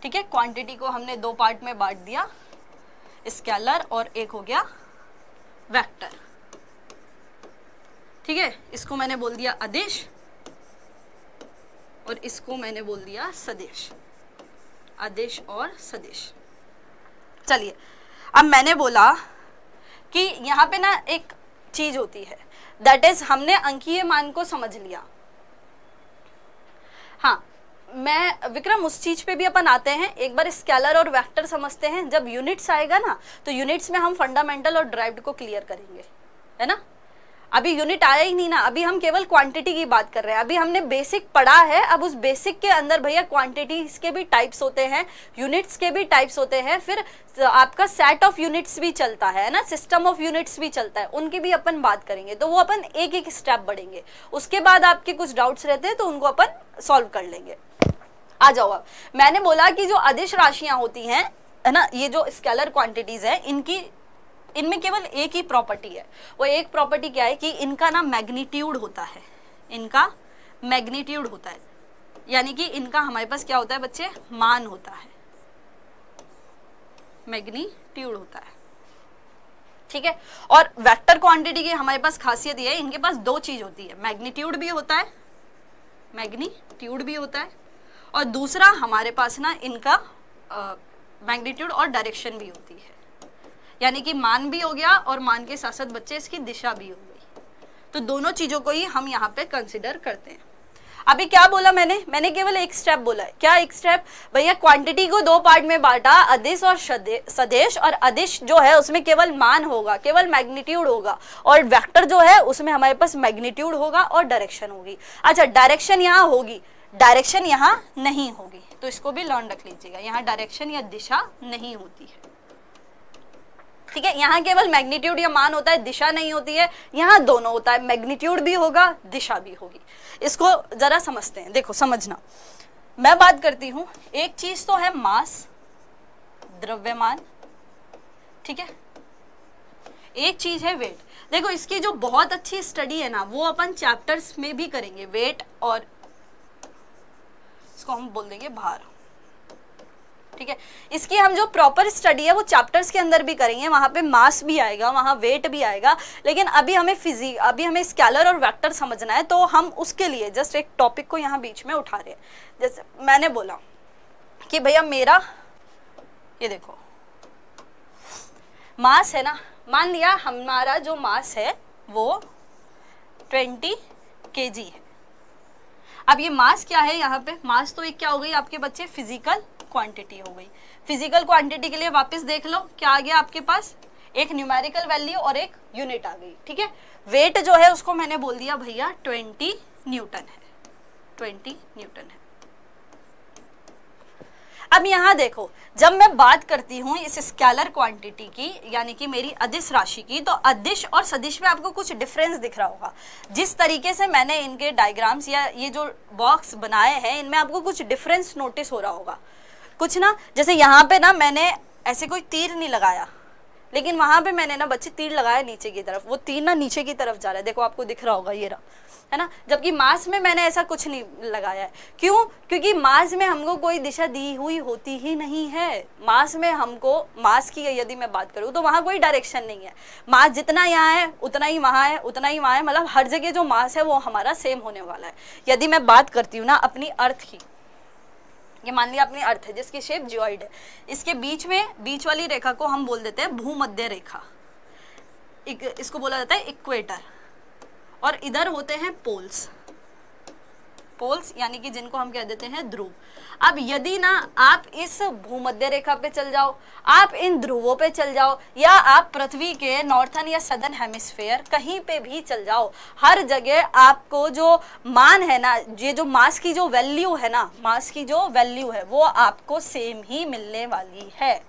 A: ठीक है, क्वांटिटी को हमने दो पार्ट में बांट दिया, स्केलर और एक हो गया वेक्टर। ठीक है, इसको मैंने बोल दिया अदिश और इसको मैंने बोल दिया सदिश, अदिश और सदिश। चलिए अब मैंने बोला कि यहाँ पे ना एक चीज होती है, दैट इज हमने अंकीय मान को समझ लिया। हाँ, मैं विक्रम उस चीज पे भी अपन आते हैं, एक बार स्केलर और वेक्टर समझते हैं। जब यूनिट्स आएगा ना, तो यूनिट्स में हम फंडामेंटल और ड्राइव्ड को क्लियर करेंगे, है ना। अभी यूनिट आया ही नहीं ना, अभी हम केवल क्वांटिटी की बात कर रहे हैं। अभी हमने बेसिक पढ़ा है, अब उस बेसिक के अंदर भैया क्वांटिटीज के भी टाइप्स होते हैं, यूनिट्स के भी टाइप्स होते हैं, फिर आपका सेट ऑफ यूनिट्स भी चलता है ना, सिस्टम ऑफ यूनिट्स भी चलता है, उनकी भी अपन बात करेंगे। तो वो अपन एक एक स्टेप बढ़ेंगे, उसके बाद आपके कुछ डाउट्स रहते हैं तो उनको अपन सॉल्व कर लेंगे। आ जाओ। अब मैंने बोला कि जो अदिश राशियां होती हैं, है ना, ये जो स्केलर क्वांटिटीज है, इनमें केवल एक ही प्रॉपर्टी है। वो एक प्रॉपर्टी क्या है कि इनका ना मैग्नीट्यूड होता है, इनका मैग्नीट्यूड होता है, यानी कि इनका हमारे पास क्या होता है बच्चे, मान होता है, मैग्नीट्यूड होता है, ठीक है। और वेक्टर क्वांटिटी की हमारे पास खासियत ये है, इनके पास दो चीज होती है, मैग्नीट्यूड भी होता है, मैग्नीट्यूड भी होता है, और दूसरा हमारे पास ना इनका मैग्नीट्यूड और डायरेक्शन भी होती है, यानी कि मान भी हो गया और मान के साथ साथ बच्चे इसकी दिशा भी हो गई। तो दोनों चीजों को ही हम यहाँ पे कंसिडर करते हैं। अभी क्या बोला मैंने केवल एक स्टेप बोला है। क्या एक स्टेप भैया? क्वांटिटी को दो पार्ट में बांटा, अदिश और सदिश। और अदिश जो है उसमें केवल मान होगा, केवल मैग्नीट्यूड होगा, और वेक्टर जो है उसमें हमारे पास मैग्नीट्यूड होगा और डायरेक्शन होगी। अच्छा, डायरेक्शन यहाँ होगी, डायरेक्शन यहाँ नहीं होगी, तो इसको भी लर्न रख लीजिएगा, यहाँ डायरेक्शन या दिशा नहीं होती है, ठीक है। यहाँ केवल मैग्नीट्यूड या मान होता है, दिशा नहीं होती है। यहाँ दोनों होता है, मैग्नीट्यूड भी होगा, दिशा भी होगी। इसको जरा समझते हैं, देखो समझना। मैं बात करती हूं, एक चीज तो है मास, द्रव्यमान, ठीक है, एक चीज है वेट। देखो इसकी जो बहुत अच्छी स्टडी है ना, वो अपन चैप्टर्स में भी करेंगे, वेट, और इसको हम बोल देंगे भार, ठीक है। इसकी हम जो प्रॉपर स्टडी है वो चैप्टर्स के अंदर भी करेंगे, वहां पे मास भी आएगा, वहां वेट भी आएगा। लेकिन अभी हमें स्केलर और वेक्टर समझना है, तो हम उसके लिए जस्ट एक टॉपिक को यहाँ बीच में उठा रहे हैं। जैसे मैंने बोला कि भैया मेरा ये देखो मास है ना, मान लिया हमारा जो मास है वो 20 kg है। अब ये मास क्या है यहाँ पे? मास तो एक क्या हो गई आपके बच्चे, फिजिकल क्वांटिटी हो गई। फिजिकल क्वांटिटी के लिए वापस देख लो क्या आ गया आपके पास, एक न्यूमेरिकल वैल्यू और एक यूनिट आ गई, ठीक है। वेट जो है उसको मैंने बोल दिया भैया 20 न्यूटन है, 20 न्यूटन है। अब यहाँ देखो, जब मैं बात करती हूँ इस स्केलर क्वांटिटी की, यानी कि मेरी अदिश राशि की, तो अदिश और सदिश में आपको कुछ डिफरेंस दिख रहा होगा। जिस तरीके से मैंने इनके डायग्राम्स या ये जो बॉक्स बनाए हैं, इनमें आपको कुछ डिफरेंस नोटिस हो रहा होगा कुछ ना। जैसे यहाँ पे ना मैंने ऐसे कोई तीर नहीं लगाया, लेकिन वहां पे मैंने ना बच्चे तीर लगाया नीचे की तरफ, वो तीर ना नीचे की तरफ जा रहा है, देखो आपको दिख रहा होगा, ये रहा, है ना। जबकि मास में मैंने ऐसा कुछ नहीं लगाया है। क्यों? क्योंकि मास में हमको कोई दिशा दी हुई होती ही नहीं है। मास में हमको, मास की यदि मैं बात करूँ तो वहां कोई डायरेक्शन नहीं है। मास जितना यहाँ है उतना ही वहां है, उतना ही वहां है, मतलब हर जगह जो मास है वो हमारा सेम होने वाला है। यदि मैं बात करती हूँ ना अपनी अर्थ की, ये मान लिया अपनी अर्थ है जिसकी शेप जियोइड है, इसके बीच में, बीच वाली रेखा को हम बोल देते हैं भूमध्य रेखा, इसको बोला जाता है इक्वेटर, और इधर होते हैं पोल्स, पोल्स यानी कि जिनको हम कह देते हैं ध्रुव। अब यदि ना आप इस भूमध्य रेखा पे चल जाओ, आप इन ध्रुवों पे चल जाओ, या आप पृथ्वी के नॉर्थन या सदर्न हेमिस्फीयर कहीं पे भी चल जाओ, हर जगह आपको जो मान है ना, ये जो मास की जो वैल्यू है ना, मास की जो वैल्यू है वो आपको सेम ही मिलने वाली है,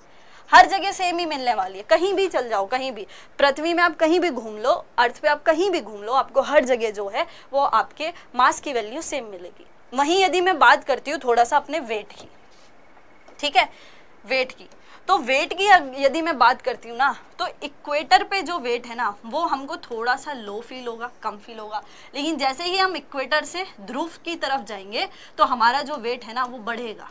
A: हर जगह सेम ही मिलने वाली है। कहीं भी चल जाओ, कहीं भी, पृथ्वी में आप कहीं भी घूम लो, अर्थ पे आप कहीं भी घूम लो, आपको हर जगह जो है वो आपके मास की वैल्यू सेम मिलेगी। वहीं यदि मैं बात करती हूँ थोड़ा सा अपने वेट की, ठीक है, वेट की, तो वेट की यदि मैं बात करती हूँ ना, तो इक्वेटर पे जो वेट है ना वो हमको थोड़ा सा लो फील होगा, कम फील होगा। लेकिन जैसे ही हम इक्वेटर से ध्रुव की तरफ जाएंगे तो हमारा जो वेट है ना वो बढ़ेगा।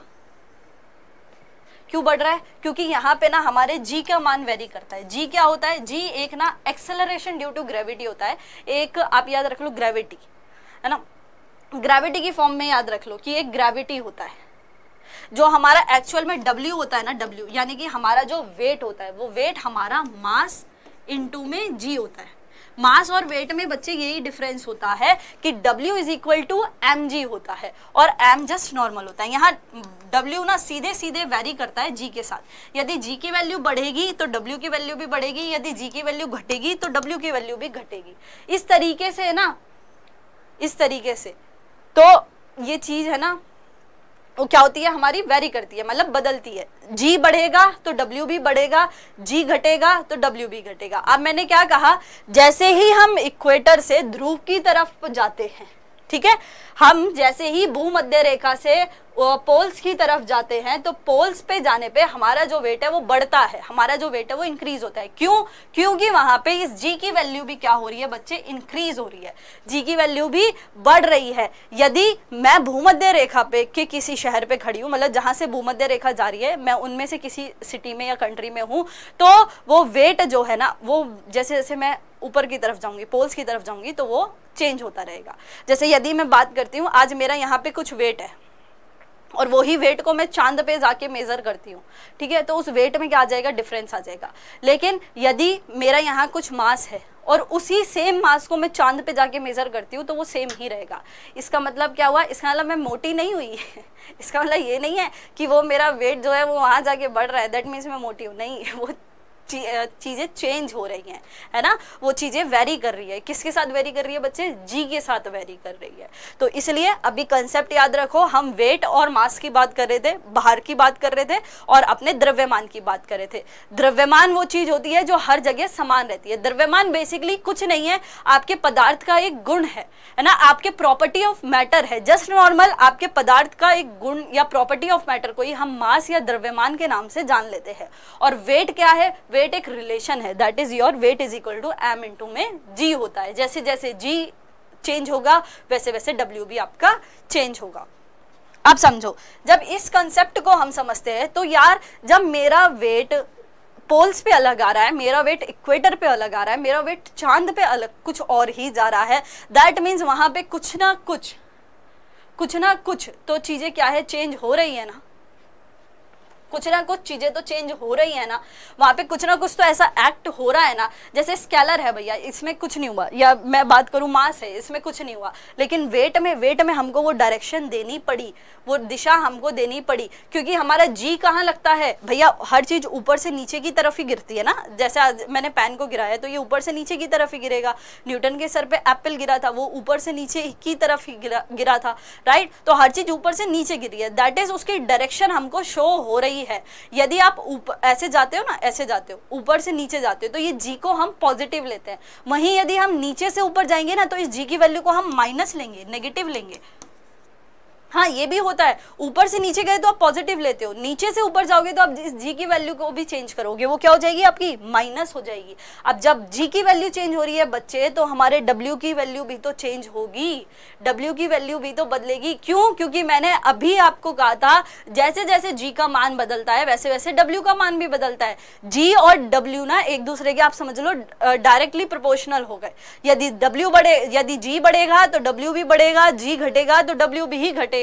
A: क्यों बढ़ रहा है? क्योंकि यहाँ पे ना हमारे जी का मान वेरी करता है। जी क्या होता है? जी एक ना एक्सेलरेशन ड्यू टू ग्रेविटी होता है। एक आप याद रख लो ग्रेविटी, है ना, ग्रेविटी की फॉर्म में याद रख लो कि एक ग्रेविटी होता है, जो हमारा एक्चुअल में W होता है ना, W यानी कि हमारा जो वेट होता है वो वेट हमारा मास इनटू में G होता है। मास और वेट में बच्चे यही डिफरेंस होता है कि W is equal to mg होता है और m जस्ट नॉर्मल होता है। यहाँ W ना सीधे सीधे वेरी करता है g के साथ। यदि g की वैल्यू बढ़ेगी तो W की वैल्यू भी बढ़ेगी, यदि g की वैल्यू घटेगी तो W की वैल्यू भी घटेगी। इस तरीके से ना, इस तरीके से तो ये चीज है ना वो क्या होती है हमारी, वेरी करती है, मतलब बदलती है। G बढ़ेगा तो W भी बढ़ेगा, G घटेगा तो W भी घटेगा। अब मैंने क्या कहा, जैसे ही हम इक्वेटर से ध्रुव की तरफ जाते हैं, ठीक है, हम जैसे ही भूमध्य रेखा से पोल्स की तरफ जाते हैं तो पोल्स पे जाने पे हमारा जो वेट है वो बढ़ता है, हमारा जो वेट है वो इंक्रीज होता है। क्यों? क्योंकि वहां पे इस G की वैल्यू भी क्या हो रही है बच्चे, इंक्रीज हो रही है, G की वैल्यू भी बढ़ रही है। यदि मैं भूमध्य रेखा पे के किसी शहर पे खड़ी हूँ, मतलब जहां से भूमध्य रेखा जा रही है, मैं उनमें से किसी सिटी में या कंट्री में हूँ, तो वो वेट जो है ना वो जैसे जैसे मैं ऊपर की तरफ जाऊंगी, पोल्स की तरफ जाऊंगी, तो वो चेंज होता रहेगा। जैसे यदि मैं बात करती हूँ, आज मेरा यहाँ पे कुछ वेट है और वही वेट को मैं चांद पे जाके मेजर करती हूँ, ठीक है, तो उस वेट में क्या आ जाएगा, डिफरेंस आ जाएगा। लेकिन यदि मेरा यहाँ कुछ मास है और उसी सेम मास को मैं चांद पे जाके मेजर करती हूँ तो वो सेम ही रहेगा। इसका मतलब क्या हुआ, इसका मतलब मैं मोटी नहीं हुई इसका मतलब ये नहीं है कि वो मेरा वेट जो है वो वहां जाके बढ़ रहा है, दैट मीन्स मैं मोटी हूँ, नहीं, वो चीजें चेंज हो रही हैं, है ना, वो चीजें वेरी कर रही है। किसके साथ वेरी कर रही है बच्चे, G के साथ वेरी कर रही है। तो इसलिए अभी कंसेप्ट याद रखो, हम वेट और मास की बात कर रहे थे, बाहर की बात कर रहे थे और अपने द्रव्यमान की बात कर रहे थे। द्रव्यमान वो चीज होती है जो हर जगह समान रहती है। द्रव्यमान बेसिकली कुछ नहीं है, आपके पदार्थ का एक गुण है ना, आपके प्रॉपर्टी ऑफ मैटर है, जस्ट नॉर्मल आपके पदार्थ का एक गुण या प्रॉपर्टी ऑफ मैटर को ही हम मास या द्रव्यमान के नाम से जान लेते हैं। और वेट क्या है, वेट एक रिलेशन है, that is your weight is equal to m into में G होता है। जैसे जैसे G चेंज होगा वैसे वैसे W भी आपका चेंज होगा। अब समझो, जब इस कंसेप्ट को हम समझते हैं तो यार जब मेरा वेट पोल्स पे अलग आ रहा है, मेरा वेट इक्वेटर पे अलग आ रहा है, मेरा वेट चांद पे अलग कुछ और ही जा रहा है, दैट मीन्स वहां पे कुछ ना कुछ तो चीजें क्या है, चेंज हो रही है ना, कुछ ना कुछ चीजें तो चेंज हो रही है ना, वहां पे कुछ ना कुछ तो ऐसा एक्ट हो रहा है ना। जैसे स्केलर है भैया, इसमें कुछ नहीं हुआ, या मैं बात करूं मास है, इसमें कुछ नहीं हुआ, लेकिन वेट में हमको वो डायरेक्शन देनी पड़ी, वो दिशा हमको देनी पड़ी, क्योंकि हमारा G कहाँ लगता है भैया, हर चीज ऊपर से नीचे की तरफ ही गिरती है ना। जैसे आज मैंने पेन को गिराया तो ये ऊपर से नीचे की तरफ ही गिरेगा, न्यूटन के सर पे एप्पल गिरा था, वो ऊपर से नीचे की तरफ ही गिरा था, राइट। तो हर चीज ऊपर से नीचे गिरी है, दैट इज उसकी डायरेक्शन हमको शो हो रही है। यदि आप ऊपर ऐसे जाते हो ना, ऐसे जाते हो, ऊपर से नीचे जाते हो, तो ये G को हम पॉजिटिव लेते हैं। वहीं यदि हम नीचे से ऊपर जाएंगे ना तो इस G की वैल्यू को हम माइनस लेंगे, नेगेटिव लेंगे। हाँ, ये भी होता है, ऊपर से नीचे गए तो आप पॉजिटिव लेते हो, नीचे से ऊपर जाओगे तो आप इस G की वैल्यू को भी चेंज करोगे, वो क्या हो जाएगी आपकी, माइनस हो जाएगी। अब जब G की वैल्यू चेंज हो रही है बच्चे, तो हमारे W की वैल्यू भी तो चेंज होगी, W की वैल्यू भी तो बदलेगी। क्यों? क्योंकि मैंने अभी आपको कहा था जैसे जैसे G का मान बदलता है वैसे वैसे W का मान भी बदलता है। G और W ना एक दूसरे के, आप समझ लो, डायरेक्टली प्रोपोर्शनल हो गए। यदि G बढ़ेगा तो W भी बढ़ेगा, G घटेगा तो W भी घटेगा।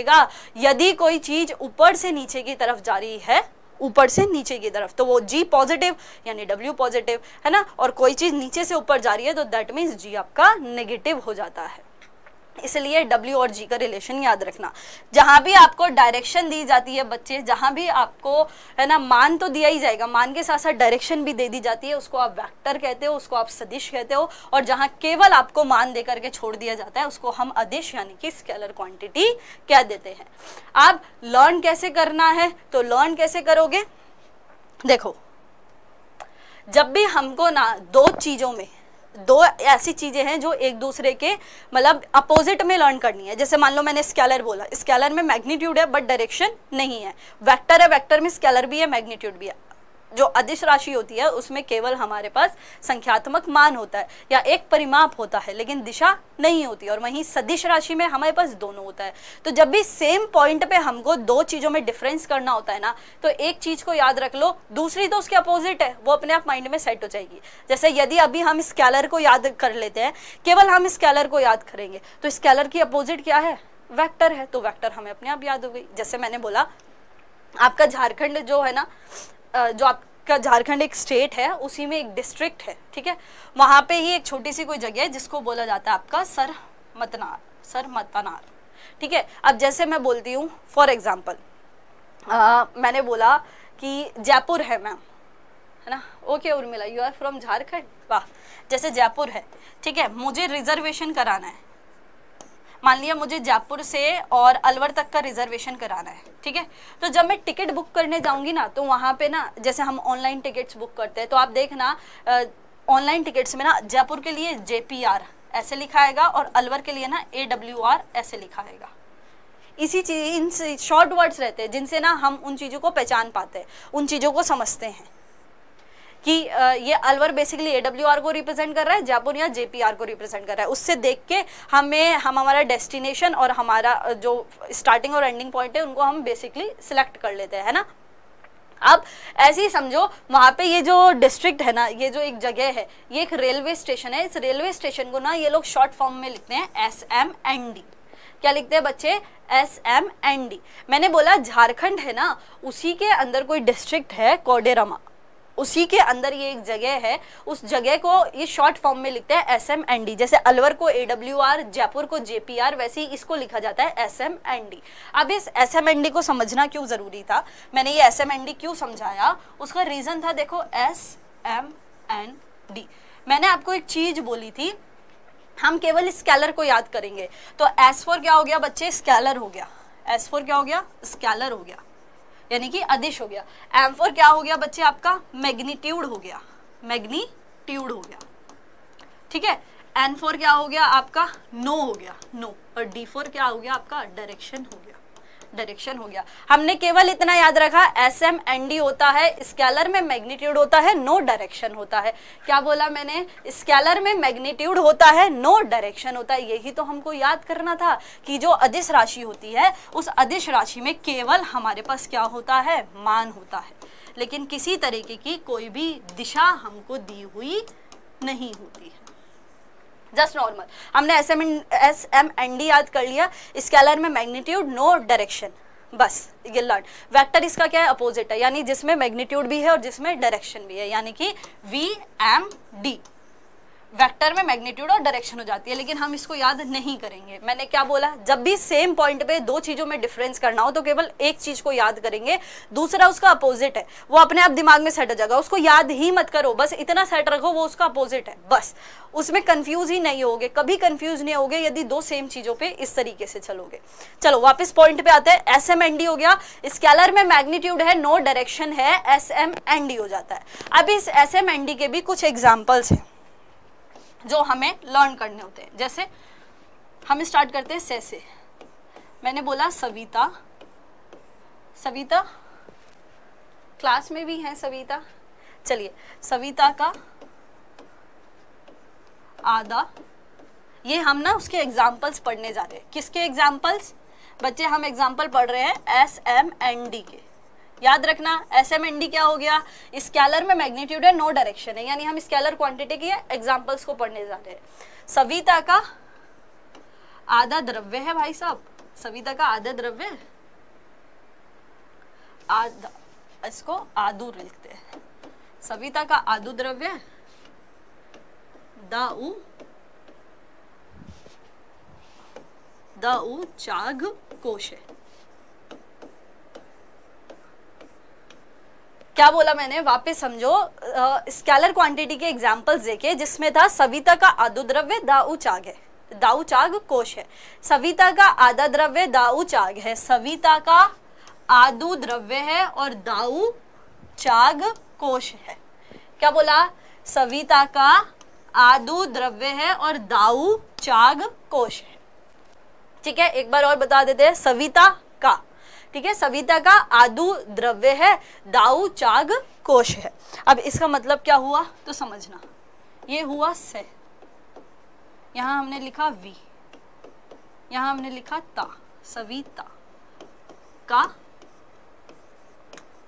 A: यदि कोई चीज ऊपर से नीचे की तरफ जा रही है, ऊपर से नीचे की तरफ, तो वो G पॉजिटिव यानी W पॉजिटिव, है ना, और कोई चीज नीचे से ऊपर जा रही है तो दैट मीन्स G आपका नेगेटिव हो जाता है। इसलिए W और G का रिलेशन याद रखना। जहां भी आपको डायरेक्शन दी जाती है बच्चे, जहां भी आपको, है ना, मान तो दिया ही जाएगा, मान के साथ साथ डायरेक्शन भी दे दी जाती है, उसको आप वेक्टर कहते हो, उसको आप सदिश कहते हो। और जहां केवल आपको मान देकर के छोड़ दिया जाता है उसको हम अदिश यानी कि स्केलर क्वांटिटी कह देते हैं। आप लर्न कैसे करना है, तो लर्न कैसे करोगे, देखो, जब भी हमको ना दो ऐसी चीजें हैं जो एक दूसरे के मतलब अपोजिट में लर्न करनी है। जैसे मान लो मैंने स्केलर बोला, स्केलर में मैग्नीट्यूड है बट डायरेक्शन नहीं है, वेक्टर है, वेक्टर में स्केलर भी है, मैग्नीट्यूड भी है। जो अदिश राशि होती है उसमें केवल हमारे पास संख्यात्मक मान होता है या एक परिमाप होता है, लेकिन दिशा नहीं होती। और वहीं सदिश राशि में हमारे पास दोनों होता है। तो जब भी सेम पॉइंट पे हमको दो चीजों में डिफरेंस करना होता है ना, तो एक चीज को याद रख लो, दूसरी तो उसके अपोजिट है, वो अपने आप माइंड में सेट हो जाएगी। जैसे यदि अभी हम स्केलर को याद कर लेते हैं, केवल हम स्केलर को याद करेंगे तो स्केलर की अपोजिट क्या है, वेक्टर है, तो वेक्टर हमें अपने आप याद हो गई। जैसे मैंने बोला आपका झारखंड जो है ना, जो आप का झारखंड एक स्टेट है, उसी में एक डिस्ट्रिक्ट है, ठीक है, वहां पे ही एक छोटी सी कोई जगह है जिसको बोला जाता है आपका सरमतनार, ठीक है। अब जैसे मैं बोलती हूँ फॉर एग्जाम्पल, मैंने बोला कि जयपुर है मैम, है ना, okay Urmila you are from Jharkhand, वाह, जैसे जयपुर है, ठीक है, मुझे रिजर्वेशन कराना है, मान लिया मुझे जयपुर से और अलवर तक का रिजर्वेशन कराना है, ठीक है। तो जब मैं टिकट बुक करने जाऊंगी ना, तो वहाँ पे ना जैसे हम ऑनलाइन टिकट्स बुक करते हैं, तो आप देखना ऑनलाइन टिकट्स में ना जयपुर के लिए JPR ऐसे लिखा आएगा और अलवर के लिए ना AWR ऐसे लिखा आएगा। इसी चीज, इन शॉर्ट वर्ड्स रहते हैं जिनसे ना हम उन चीज़ों को पहचान पाते हैं, उन चीज़ों को समझते हैं कि ये अलवर बेसिकली AWR को रिप्रेजेंट कर रहा है, जयपुर या JPR को रिप्रेजेंट कर रहा है। उससे देख के हम हमारा डेस्टिनेशन और हमारा जो स्टार्टिंग और एंडिंग पॉइंट है उनको हम बेसिकली सिलेक्ट कर लेते हैं, है ना। अब ऐसे ही समझो, वहाँ पे ये जो डिस्ट्रिक्ट है ना, ये जो एक जगह है, ये एक रेलवे स्टेशन है। इस रेलवे स्टेशन को ना ये लोग शॉर्ट फॉर्म में लिखते हैं SMND। क्या लिखते हैं बच्चे? SMND। मैंने बोला झारखंड है ना, उसी के अंदर कोई डिस्ट्रिक्ट है कोडेरमा, उसी के अंदर ये एक जगह है, उस जगह को ये शॉर्ट फॉर्म में लिखते हैं SMND। जैसे अलवर को AWR, जयपुर को JPR, वैसे ही इसको लिखा जाता है SMND। अब इस SMND को समझना क्यों जरूरी था, मैंने ये SMND क्यों समझाया, उसका रीजन था, देखो SMND, मैंने आपको एक चीज बोली थी, हम केवल स्केलर को याद करेंगे। तो S4 क्या हो गया बच्चे? स्केलर हो गया। S4 क्या हो गया? स्केलर हो गया, यानी कि अदिश हो गया। M4 क्या हो गया बच्चे? आपका मैग्नीट्यूड हो गया, मैग्नीट्यूड हो गया, ठीक है। N4 क्या हो गया? आपका नो हो गया, नो। और D4 क्या हो गया? आपका डायरेक्शन हो गया, डायरेक्शन हो गया। हमने केवल इतना याद रखा, SMND होता है स्केलर में, मैग्नीट्यूड होता है, नो डायरेक्शन होता है। क्या बोला मैंने? स्केलर में मैग्नीट्यूड होता है, नो डायरेक्शन होता है। यही तो हमको याद करना था कि जो अदिश राशि होती है, उस अदिश राशि में केवल हमारे पास क्या होता है? मान होता है, लेकिन किसी तरीके की कोई भी दिशा हमको दी हुई नहीं होती है, जस्ट नॉर्मल। हमने SMND याद कर लिया, स्केलर में मैग्नीट्यूड, नो डायरेक्शन, बस ये लर्न। वेक्टर इसका क्या है? अपोजिट है, यानी जिसमें मैग्नीट्यूड भी है और जिसमें डायरेक्शन भी है, यानी कि VMD। वेक्टर में मैग्नीट्यूड और डायरेक्शन हो जाती है, लेकिन हम इसको याद नहीं करेंगे। मैंने क्या बोला? जब भी सेम पॉइंट पे दो चीजों में डिफरेंस करना हो तो केवल एक चीज को याद करेंगे, दूसरा उसका अपोजिट है, वो अपने आप दिमाग में सेट हो जाएगा, उसको याद ही मत करो, बस इतना सेट रखो वो उसका अपोजिट है, बस उसमें कंफ्यूज ही नहीं होगे, कभी कंफ्यूज नहीं होगे यदि दो सेम चीजों पे इस तरीके से चलोगे। चलो वापस पॉइंट पे आते हैं। SMND हो गया, स्केलर में मैग्नीट्यूड है, नो डायरेक्शन है, SMND हो जाता है। अब इस SMND के भी कुछ एग्जाम्पल्स हैं जो हमें लर्न करने होते हैं। जैसे हम स्टार्ट करते हैं से। मैंने बोला सविता, सविता क्लास में भी है सविता, चलिए सविता का आधा, ये हम ना उसके एग्जाम्पल्स पढ़ने जा रहे हैं। किसके एग्जाम्पल्स बच्चे? हम एग्जाम्पल पढ़ रहे हैं SMND के। याद रखना SMND क्या हो गया? स्केलर में मैग्नीट्यूड है, नो डायरेक्शन है, यानी हम स्केलर क्वांटिटी की एग्जांपल्स को पढ़ने जा रहे हैं। सविता का आधा द्रव्य है भाई साहब, सविता का आधा द्रव्य, आधा, इसको आदू लिखते हैं। सविता का आदू द्रव्य दाऊ चाग कोश है। क्या बोला मैंने? वापस समझो, स्केलर क्वांटिटी के एग्जांपल्स देखे जिसमें था सविता का आधु द्रव्य दाऊ चाग है, दाऊ चाग कोश है। सविता का आधा द्रव्य दाऊ चाग है, सविता का आधु द्रव्य है और दाऊ चाग कोश है। क्या बोला? सविता का आधु द्रव्य है और दाऊ चाग कोश है। ठीक है, एक बार और बता देते हैं, सविता का, ठीक है, सविता का आधु द्रव्य है, दाऊ चाग कोश है। अब इसका मतलब क्या हुआ तो समझना, ये हुआ से, यहां हमने लिखा वी, यहां हमने लिखा ता, सविता का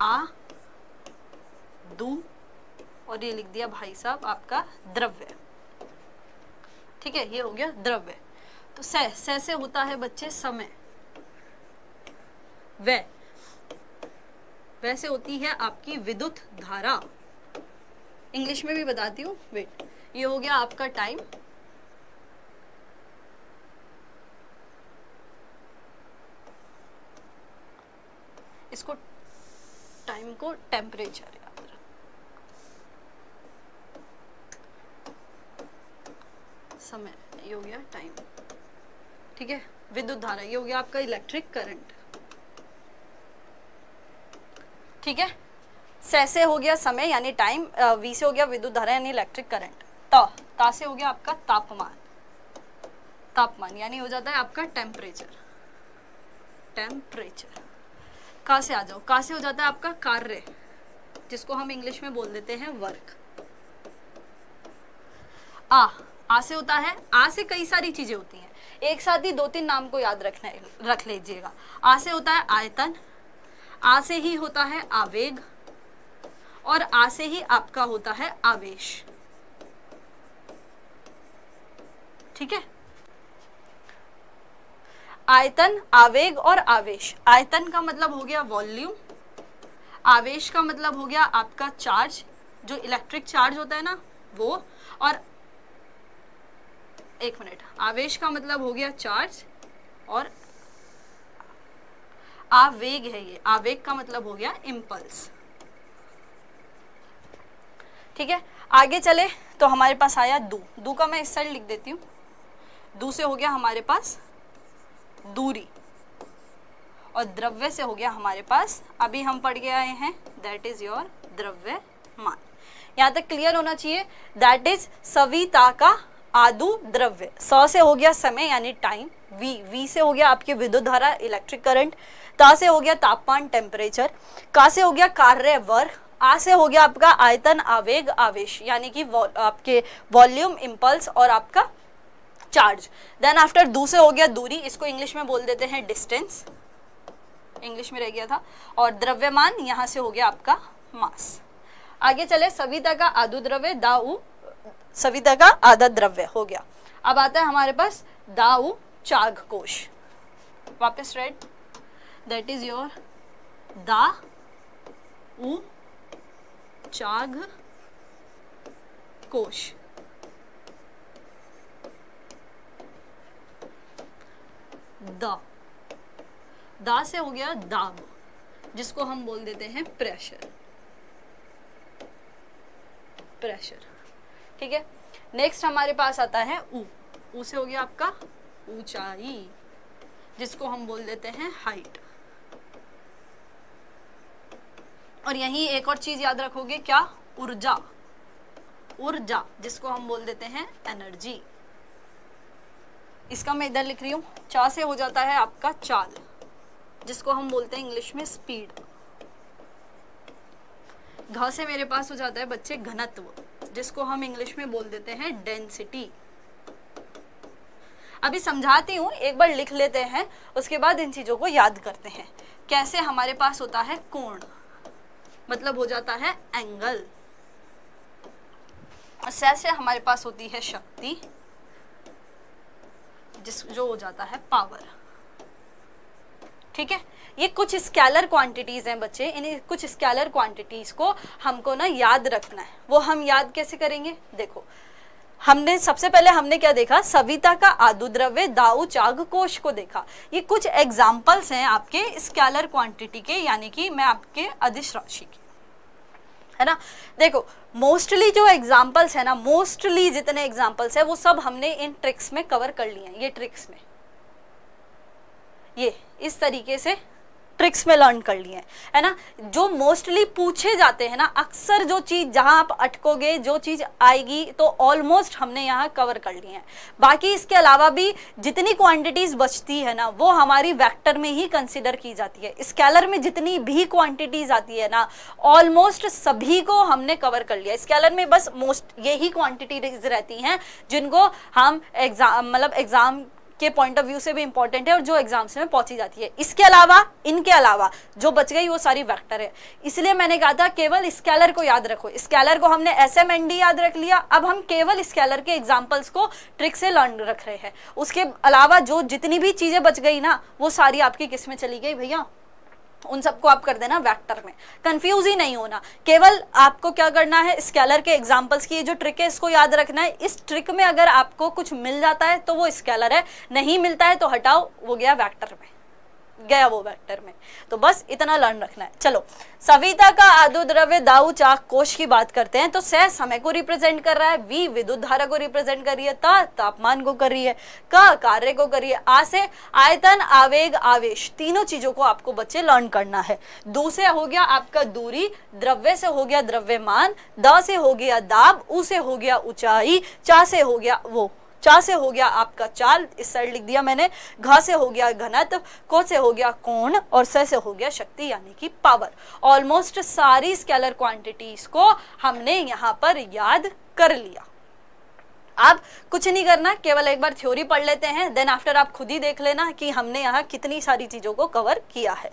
A: आ दू, और ये लिख दिया भाई साहब आपका द्रव्य। ठीक है, ये हो गया द्रव्य। तो से होता है बच्चे समय, वे वैसे होती है आपकी विद्युत धारा। इंग्लिश में भी बताती हूँ, वेट, ये हो गया आपका टाइम, इसको टाइम को टेम्परेचर याद रखो, समय, ये हो गया टाइम, ठीक है। विद्युत धारा, ये हो गया आपका इलेक्ट्रिक करंट, ठीक है। से हो गया समय यानी टाइम, वी से हो गया विद्युत धारा यानी इलेक्ट्रिक करंट, ता से हो गया आपका तापमान, तापमान यानी हो जाता है आपका टेम्परेचर, टेम्परेचर। का से आ जाओ, का से हो जाता है आपका कार्य, जिसको हम इंग्लिश में बोल देते हैं वर्क। आ से होता है, आ से कई सारी चीजें होती हैं, एक साथ ही 2-3 नाम को याद रख लीजिएगा। आ से होता है आयतन, आ से ही होता है आवेग, और आ से ही आपका होता है आवेश, ठीक है। आयतन, आवेग और आवेश। आयतन का मतलब हो गया वॉल्यूम, आवेश का मतलब हो गया आपका चार्ज, जो इलेक्ट्रिक चार्ज होता है ना वो, और एक मिनट, आवेश का मतलब हो गया चार्ज, और आवेग है ये, आवेग का मतलब हो गया इम्पल्स, ठीक है। आगे चले तो हमारे पास आया दू का मैं इस साइड लिख देती हूँ। दू से हो गया हमारे पास दूरी, और द्रव्य से हो गया हमारे पास, अभी हम पढ़ के आए हैं, दैट इज योर द्रव्यमान। यहाँ तक क्लियर होना चाहिए। दैट इज सविता का आदु द्रव्य। स से हो गया समय यानी टाइम, वी से हो गया आपकी विद्युत धारा इलेक्ट्रिक करंट, ता से हो गया तापमान टेम्परेचर, का से हो गया कार्य वर्क, आ से हो गया आपका आयतन आवेग आवेश यानी कि आपके वॉल्यूम इम्पल्स और आपका चार्ज। देन आफ्टर दू से हो गया दूरी, इसको इंग्लिश में बोल देते हैं डिस्टेंस, इंग्लिश में रह गया था, और द्रव्यमान यहाँ से हो गया आपका मास। आगे चले, सविता का आदु द्रव्य दाऊ, सविता का आधा द्रव्य हो गया। अब आता है हमारे पास दाऊ चाग कोश, वापस रेड, दैट इज योर दा उ चाग कोश। दा से हो गया दाब, जिसको हम बोल देते हैं प्रेशर, प्रेशर, ठीक है। नेक्स्ट हमारे पास आता है ऊ से हो गया आपका ऊंचाई, जिसको हम बोल देते हैं हाइट। और यही एक और चीज याद रखोगे, क्या, ऊर्जा, ऊर्जा जिसको हम बोल देते हैं एनर्जी। इसका मैं इधर लिख रही हूँ, चा से हो जाता है आपका चाल, जिसको हम बोलते हैं इंग्लिश में स्पीड। घ से मेरे पास हो जाता है बच्चे घनत्व, जिसको हम इंग्लिश में बोल देते हैं डेंसिटी। अभी समझाती हूँ, एक बार लिख लेते हैं, उसके बाद इन चीजों को याद करते हैं। कैसे हमारे पास होता है कोण, मतलब हो जाता है एंगल। से हमारे पास होती है शक्ति, जो हो जाता है पावर, ठीक है। ये कुछ स्केलर क्वांटिटीज हैं बच्चे, इन कुछ स्केलर क्वांटिटीज को हमको ना याद रखना है। वो हम याद कैसे करेंगे, देखो, हमने सबसे पहले हमने क्या देखा, सविता का आदु द्रव्य दाऊ चाग कोश को देखा। ये कुछ एग्जाम्पल्स हैं आपके स्केलर क्वांटिटी के, यानी कि मैं आपके अदिश राशि की, है ना। देखो, मोस्टली जो एग्जाम्पल्स है ना, मोस्टली जितने एग्जाम्पल्स है वो सब हमने इन ट्रिक्स में कवर कर लिए हैं। ये ट्रिक्स में, ये इस तरीके से ट्रिक्स में लर्न कर लिए है ना। जो मोस्टली पूछे जाते हैं ना, अक्सर जो चीज जहां आप अटकोगे, जो चीज आएगी, तो ऑलमोस्ट हमने यहाँ कवर कर लिए हैं। बाकी इसके अलावा भी जितनी क्वांटिटीज बचती है ना, वो हमारी वेक्टर में ही कंसिडर की जाती है। स्केलर में जितनी भी क्वांटिटीज आती है ना, ऑलमोस्ट सभी को हमने कवर कर लिया। स्केलर में बस मोस्ट यही क्वांटिटीज रहती हैं जिनको हम एग्जाम के पॉइंट ऑफ व्यू से भी इंपॉर्टेंट है और जो एग्जाम्स में पहुंची जाती है। इसके अलावा, इनके अलावा जो बच गई वो सारी वेक्टर है। इसलिए मैंने कहा था केवल स्केलर को याद रखो। स्केलर को हमने SMND याद रख लिया, अब हम केवल स्केलर के एग्जाम्पल्स को ट्रिक से लर्न रख रहे हैं। उसके अलावा जो जितनी भी चीजें बच गई ना, वो सारी आपकी किस में चली गई भैया, उन सबको आप कर देना वेक्टर में, कंफ्यूज ही नहीं होना। केवल आपको क्या करना है, स्केलर के एग्जांपल्स की जो ट्रिक है इसको याद रखना है। इस ट्रिक में अगर आपको कुछ मिल जाता है तो वो स्केलर है, नहीं मिलता है तो हटाओ, वो गया वेक्टर में, गया वो वेक्टर में। तो बस इतना लर्न रखना है। चलो, सविता का आदु द्रव्य दाऊ चाक कोश की बात करते हैं तो स समय को रिप्रेजेंट कर रहा है, वी विद्युत धारा को रिप्रेजेंट कर रही है, ता तापमान को कर रही है, का कार्य को कर रही है, आ से आयतन, आवेग, आवेश, तीनों चीजों को आपको बच्चे लर्न करना है। दू से हो गया आपका दूरी, द्रव्य से हो गया द्रव्यमान, द से हो गया दाब, उ से हो गया ऊंचाई, चा से हो गया वो, चा से हो गया आपका चाल, इस साइड लिख दिया मैंने, घ से हो गया घनत्व, को से हो गया कोण और स से हो गया शक्ति यानी कि पावर। ऑलमोस्ट सारी स्केलर क्वांटिटीज को हमने यहाँ पर याद कर लिया। आप कुछ नहीं करना, केवल एक बार थ्योरी पढ़ लेते हैं, देन आफ्टर आप खुद ही देख लेना कि हमने यहाँ कितनी सारी चीजों को कवर किया है।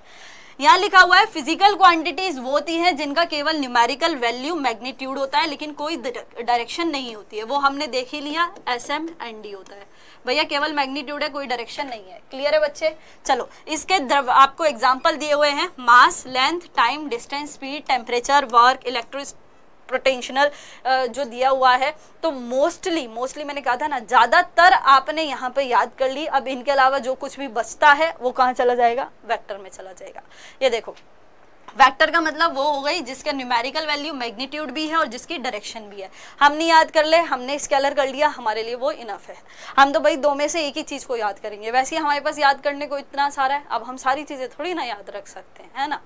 A: यहाँ लिखा हुआ है फिजिकल क्वांटिटीज वो होती हैं जिनका केवल न्यूमेरिकल वैल्यू मैग्नीट्यूड होता है लेकिन कोई डायरेक्शन नहीं होती है, वो हमने देख ही लिया, SM and D होता है भैया, केवल मैग्नीट्यूड है, कोई डायरेक्शन नहीं है। क्लियर है बच्चे? चलो, इसके आपको एग्जांपल दिए हुए हैं, mass, length, time, distance, speed, temperature, work, electric potential जो दिया हुआ है। तो मोस्टली मैंने कहा था ना, ज्यादातर आपने यहाँ पे याद कर ली। अब इनके अलावा जो कुछ भी बचता है वो कहाँ चला जाएगा, वेक्टर में चला जाएगा। ये देखो, वेक्टर का मतलब वो हो गई जिसका न्यूमेरिकल वैल्यू मैग्नीट्यूड भी है और जिसकी डायरेक्शन भी है। हमने याद कर ले, हमने स्केलर कर लिया, हमारे लिए वो इनफ है। हम तो भाई दो में से एक ही चीज को याद करेंगे, वैसे ही हमारे पास याद करने को इतना सारा है, अब हम सारी चीजें थोड़ी ना याद रख सकते हैं, है ना।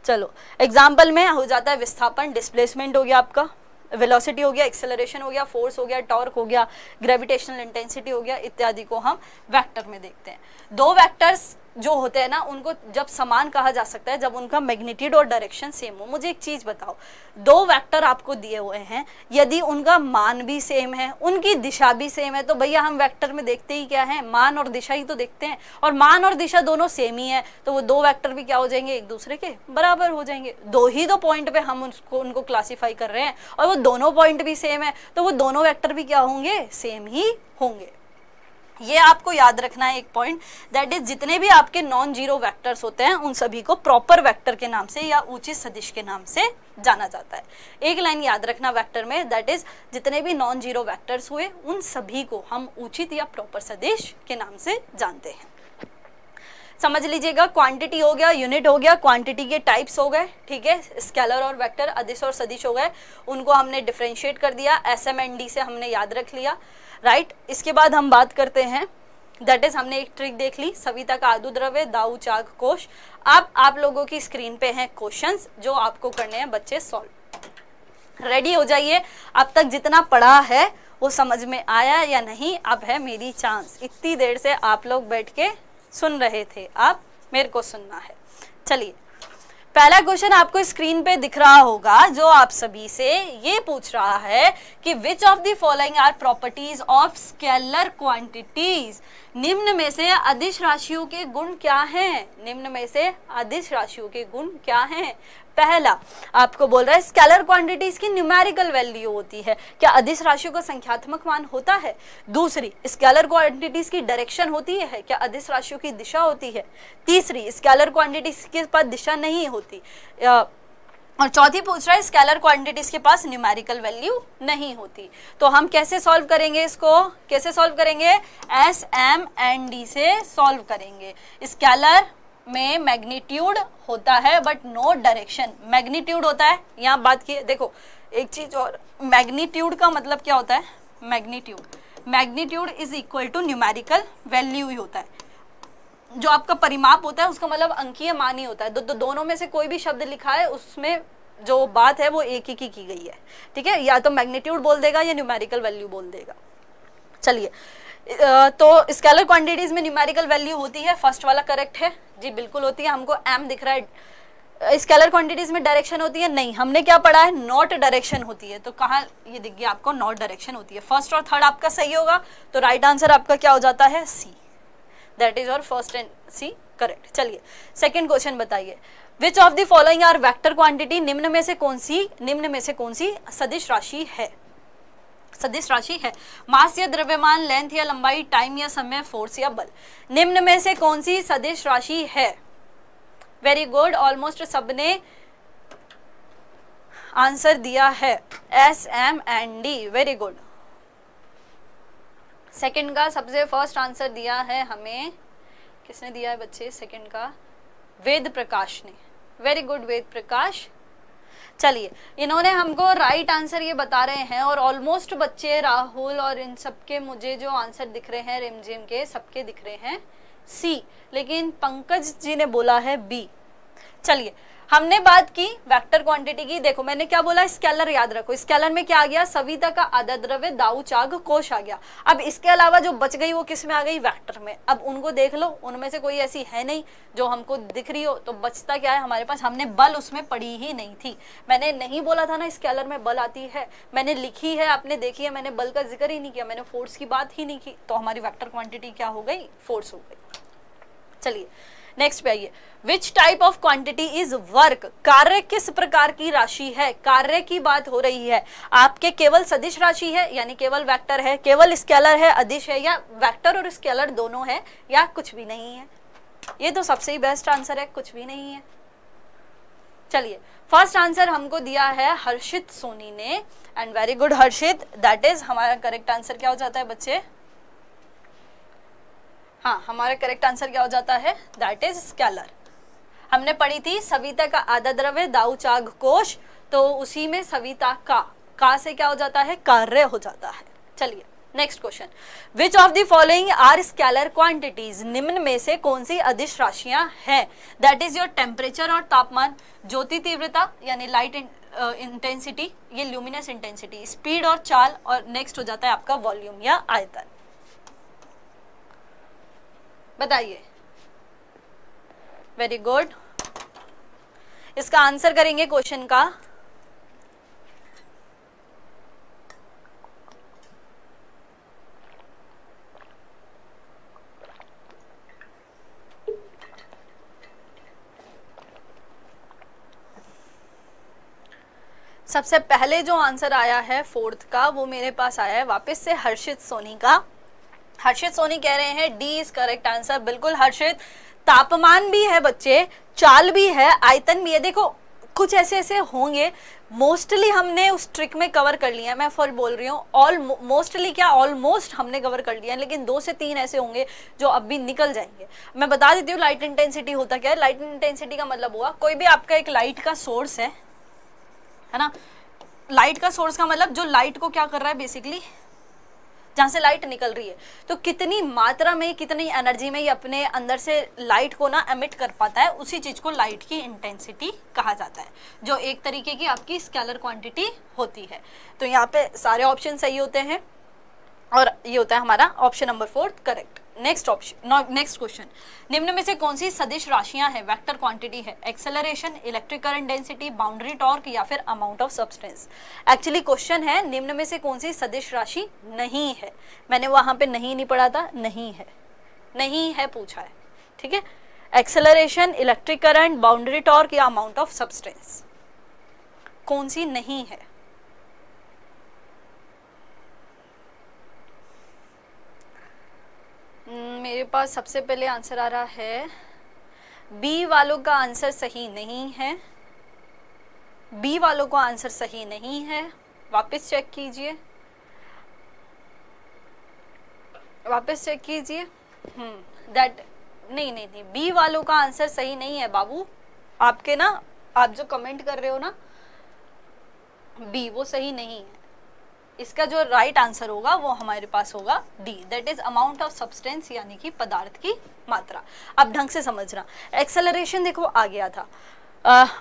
A: चलो, एग्जाम्पल में हो जाता है विस्थापन, डिस्प्लेसमेंट हो गया आपका, वेलोसिटी हो गया, एक्सेलरेशन हो गया, फोर्स हो गया, टॉर्क हो गया, ग्रेविटेशनल इंटेंसिटी हो गया, इत्यादि को हम वेक्टर में देखते हैं। दो वेक्टर्स जो होते हैं ना, उनको जब समान कहा जा सकता है जब उनका मैग्नीट्यूड और डायरेक्शन सेम हो। मुझे एक चीज बताओ, दो वेक्टर आपको दिए हुए हैं, यदि उनका मान भी सेम है, उनकी दिशा भी सेम है, तो भैया हम वेक्टर में देखते ही क्या है, मान और दिशा ही तो देखते हैं। और मान और दिशा दोनों सेम ही है, तो वो दो वेक्टर भी क्या हो जाएंगे, एक दूसरे के बराबर हो जाएंगे। दो ही दो पॉइंट पे हम उनको क्लासीफाई कर रहे हैं और वो दोनों पॉइंट भी सेम है, तो वो दोनों वेक्टर भी क्या होंगे, सेम ही होंगे। ये आपको याद रखना है एक पॉइंट, दैट इज जितने भी आपके नॉन जीरो वेक्टर्स होते हैं उन सभी को प्रॉपर वेक्टर के नाम से या उचित सदिश के नाम से जाना जाता है। एक लाइन याद रखना वेक्टर में, दैट इज जितने भी नॉन जीरो वेक्टर्स हुए उन सभी को हम उचित या प्रॉपर सदिश के नाम से जानते हैं। समझ लीजिएगा, क्वांटिटी हो गया, यूनिट हो गया, क्वांटिटी के टाइप्स हो गए, ठीक है, स्केलर और वेक्टर, अदिश और सदिश हो गए, उनको हमने डिफरेंशिएट कर दिया, SM and D से हमने याद रख लिया, राइट। इसके बाद हम बात करते हैं, दैट इज हमने एक ट्रिक देख ली, सविता का आदु द्रव्य दाऊ चाक कोश। अब आप लोगों की स्क्रीन पे हैं क्वेश्चंस जो आपको करने हैं बच्चे सॉल्व। रेडी हो जाइए, अब तक जितना पढ़ा है वो समझ में आया या नहीं, अब है मेरी चांस। इतनी देर से आप लोग बैठ के सुन रहे थे, अब मेरे को सुनना है। चलिए, पहला क्वेश्चन आपको स्क्रीन पे दिख रहा होगा जो आप सभी से ये पूछ रहा है कि which of the following are properties of scalar quantities. निम्न में से अदिश राशियों के गुण क्या हैं, निम्न में से अदिश राशियों के गुण क्या हैं। पहला आपको बोल रहा है स्केलर क्वांटिटीज की न्यूमेरिकल वैल्यू होती है, क्या अदिश राशियों का संख्यात्मक मान होता है। दूसरी, स्केलर क्वांटिटीज की डायरेक्शन होती है, क्या अदिश राशियों की दिशा होती है। तीसरी, स्केलर क्वांटिटीज के पास दिशा नहीं होती। और चौथी पूछ रहा है स्केलर क्वांटिटीज के पास न्यूमेरिकल वैल्यू नहीं होती। तो हम कैसे सॉल्व करेंगे इसको, कैसे सॉल्व करेंगे, SM and D से सॉल्व करेंगे। स्केलर में मैग्नीट्यूड होता है बट नो डायरेक्शन, मैग्नीट्यूड होता है, यहाँ बात की देखो एक चीज और, मैग्नीट्यूड का मतलब क्या होता है, magnitude is equal to numerical value ही होता है। जो आपका परिमाप होता है उसका मतलब अंकीय मान ही होता है। दोनों में से कोई भी शब्द लिखा है उसमें जो बात है वो एक ही की गई है, ठीक है, या तो मैग्नीट्यूड बोल देगा या न्यूमेरिकल वैल्यू बोल देगा। चलिए, तो स्केलर क्वांटिटीज में न्यूमेरिकल वैल्यू होती है, फर्स्ट वाला करेक्ट है जी, बिल्कुल होती है। हमको M दिख रहा है। स्केलर क्वांटिटीज में डायरेक्शन होती है, नहीं, हमने क्या पढ़ा है, नॉट डायरेक्शन होती है। तो कहाँ ये दिख गया आपको, नॉट डायरेक्शन होती है। फर्स्ट और थर्ड आपका सही होगा, तो राइट आंसर आपका क्या हो जाता है, C, दैट इज और फर्स्ट एंड C करेक्ट। चलिए, सेकेंड क्वेश्चन बताइए, which of the following are vector quantity, निम्न में से कौन सी सदिश राशि है, सदिश राशि है। मास या द्रव्यमान, लेंथ या लंबाई, टाइम या समय, फोर्स या बल। निम्न में से कौन सी सदिश राशि है, वेरी गुड, ऑलमोस्ट सबने आंसर दिया है, S M and D, very good. Second का सबसे फर्स्ट आंसर दिया है हमें, किसने दिया है बच्चे सेकंड का? वेद प्रकाश ने, वेरी गुड वेद प्रकाश। चलिए, इन्होंने हमको राइट आंसर ये बता रहे हैं और ऑलमोस्ट बच्चे राहुल और इन सबके मुझे जो आंसर दिख रहे हैं रिमझिम के, सबके दिख रहे हैं सी, लेकिन पंकज जी ने बोला है बी। चलिए, हमने बात की वेक्टर क्वांटिटी की। देखो मैंने क्या बोला, स्केलर याद रखो। स्केलर में क्या आ गया? सविता का आधा द्रव्य, दाऊ, चाग, कोश आ गया। अब इसके अलावा जो बच गई वो किस में आ गई? वेक्टर में। अब उनको देख लो, उनमें से कोई ऐसी है नहीं जो हमको दिख रही हो, तो बचता क्या है हमारे पास? हमने बल उसमें पढ़ी ही नहीं थी। मैंने नहीं बोला था ना स्केलर में बल आती है, मैंने लिखी है, आपने देखी है, मैंने बल का जिक्र ही नहीं किया, मैंने फोर्स की बात ही नहीं की, तो हमारी वेक्टर क्वांटिटी क्या हो गई? फोर्स हो गई। चलिए नेक्स्ट पे आइए, which type of quantity is work? कार्य किस प्रकार की राशि है? कार्य की बात हो रही है। आपके केवल सदिश राशि है, यानी केवल वेक्टर है, केवल स्केलर है, अदिश है, या वेक्टर और स्केलर दोनों है, या कुछ भी नहीं है? ये तो सबसे ही बेस्ट आंसर है, कुछ भी नहीं है। चलिए, फर्स्ट आंसर हमको दिया है हर्षित सोनी ने, and very good Harshit, that is हमारा करेक्ट आंसर। क्या हो जाता है बच्चे? हाँ, हमारा करेक्ट आंसर क्या हो जाता है? That is scalar. हमने पढ़ी थी सविता का आधा द्रव्य, दाऊ, चाग, कोश, तो उसी में सविता का से क्या हो जाता है? कार्य हो जाता है। चलिए next question, which of the following are scalar quantities? निम्न में से कौन सी अदिश राशियां हैं? दैट इज योर टेम्परेचर और तापमान, ज्योति तीव्रता यानी लाइट इंटेंसिटी, ये ल्यूमिनस इंटेंसिटी, स्पीड और चाल, और नेक्स्ट हो जाता है आपका वॉल्यूम या आयतन। बताइए। वेरी गुड, इसका आंसर करेंगे क्वेश्चन का। सबसे पहले जो आंसर आया है फोर्थ का, वो मेरे पास आया है वापस से हर्षित सोनी का। हर्षित सोनी कह रहे हैं डी इज करेक्ट आंसर। बिल्कुल हर्षित, तापमान भी है बच्चे, चाल भी है, आयतन भी है। देखो कुछ ऐसे ऐसे होंगे, मोस्टली हमने उस ट्रिक में कवर कर लिया है, मैं फॉर बोल रही हूँ मोस्टली क्या, ऑलमोस्ट हमने कवर कर लिया है, लेकिन 2 से 3 ऐसे होंगे जो अब भी निकल जाएंगे। मैं बता देती हूँ लाइट इंटेंसिटी होता क्या है। लाइट इंटेंसिटी का मतलब हुआ कोई भी आपका एक लाइट का सोर्स है ना। लाइट का सोर्स का मतलब जो लाइट को क्या कर रहा है, बेसिकली जहां से लाइट निकल रही है, तो कितनी मात्रा में, कितनी एनर्जी में ये अपने अंदर से लाइट को ना एमिट कर पाता है, उसी चीज को लाइट की इंटेंसिटी कहा जाता है, जो एक तरीके की आपकी स्केलर क्वांटिटी होती है। तो यहाँ पे सारे ऑप्शन सही होते हैं और ये होता है हमारा option number 4 correct. Next question, निम्न में से कौन सी सदिश राशियां हैं? वेक्टर क्वांटिटी है, acceleration, electric current density, boundary torque, या फिर amount of substance. Actually question है निम्न में से कौन सी सदिश राशि नहीं है। मैंने वहां पे नहीं पढ़ा था, नहीं है पूछा है, ठीक है। Acceleration, electric current, boundary torque या अमाउंट ऑफ सब्सटेंस, कौन सी नहीं है? मेरे पास सबसे पहले आंसर आ रहा है बी वालों का आंसर सही नहीं है। बी वालों का आंसर सही नहीं है, वापस चेक कीजिए, वापस चेक कीजिए। दैट नहीं, बी वालों का आंसर सही नहीं है बाबू। आपके ना, आप जो कमेंट कर रहे हो ना बी, वो सही नहीं है। इसका जो राइट आंसर होगा वो हमारे पास होगा D, that is amount of substance, यानी कि पदार्थ की मात्रा। अब ढंग से समझना, एक्सेलरेशन देखो आ गया था,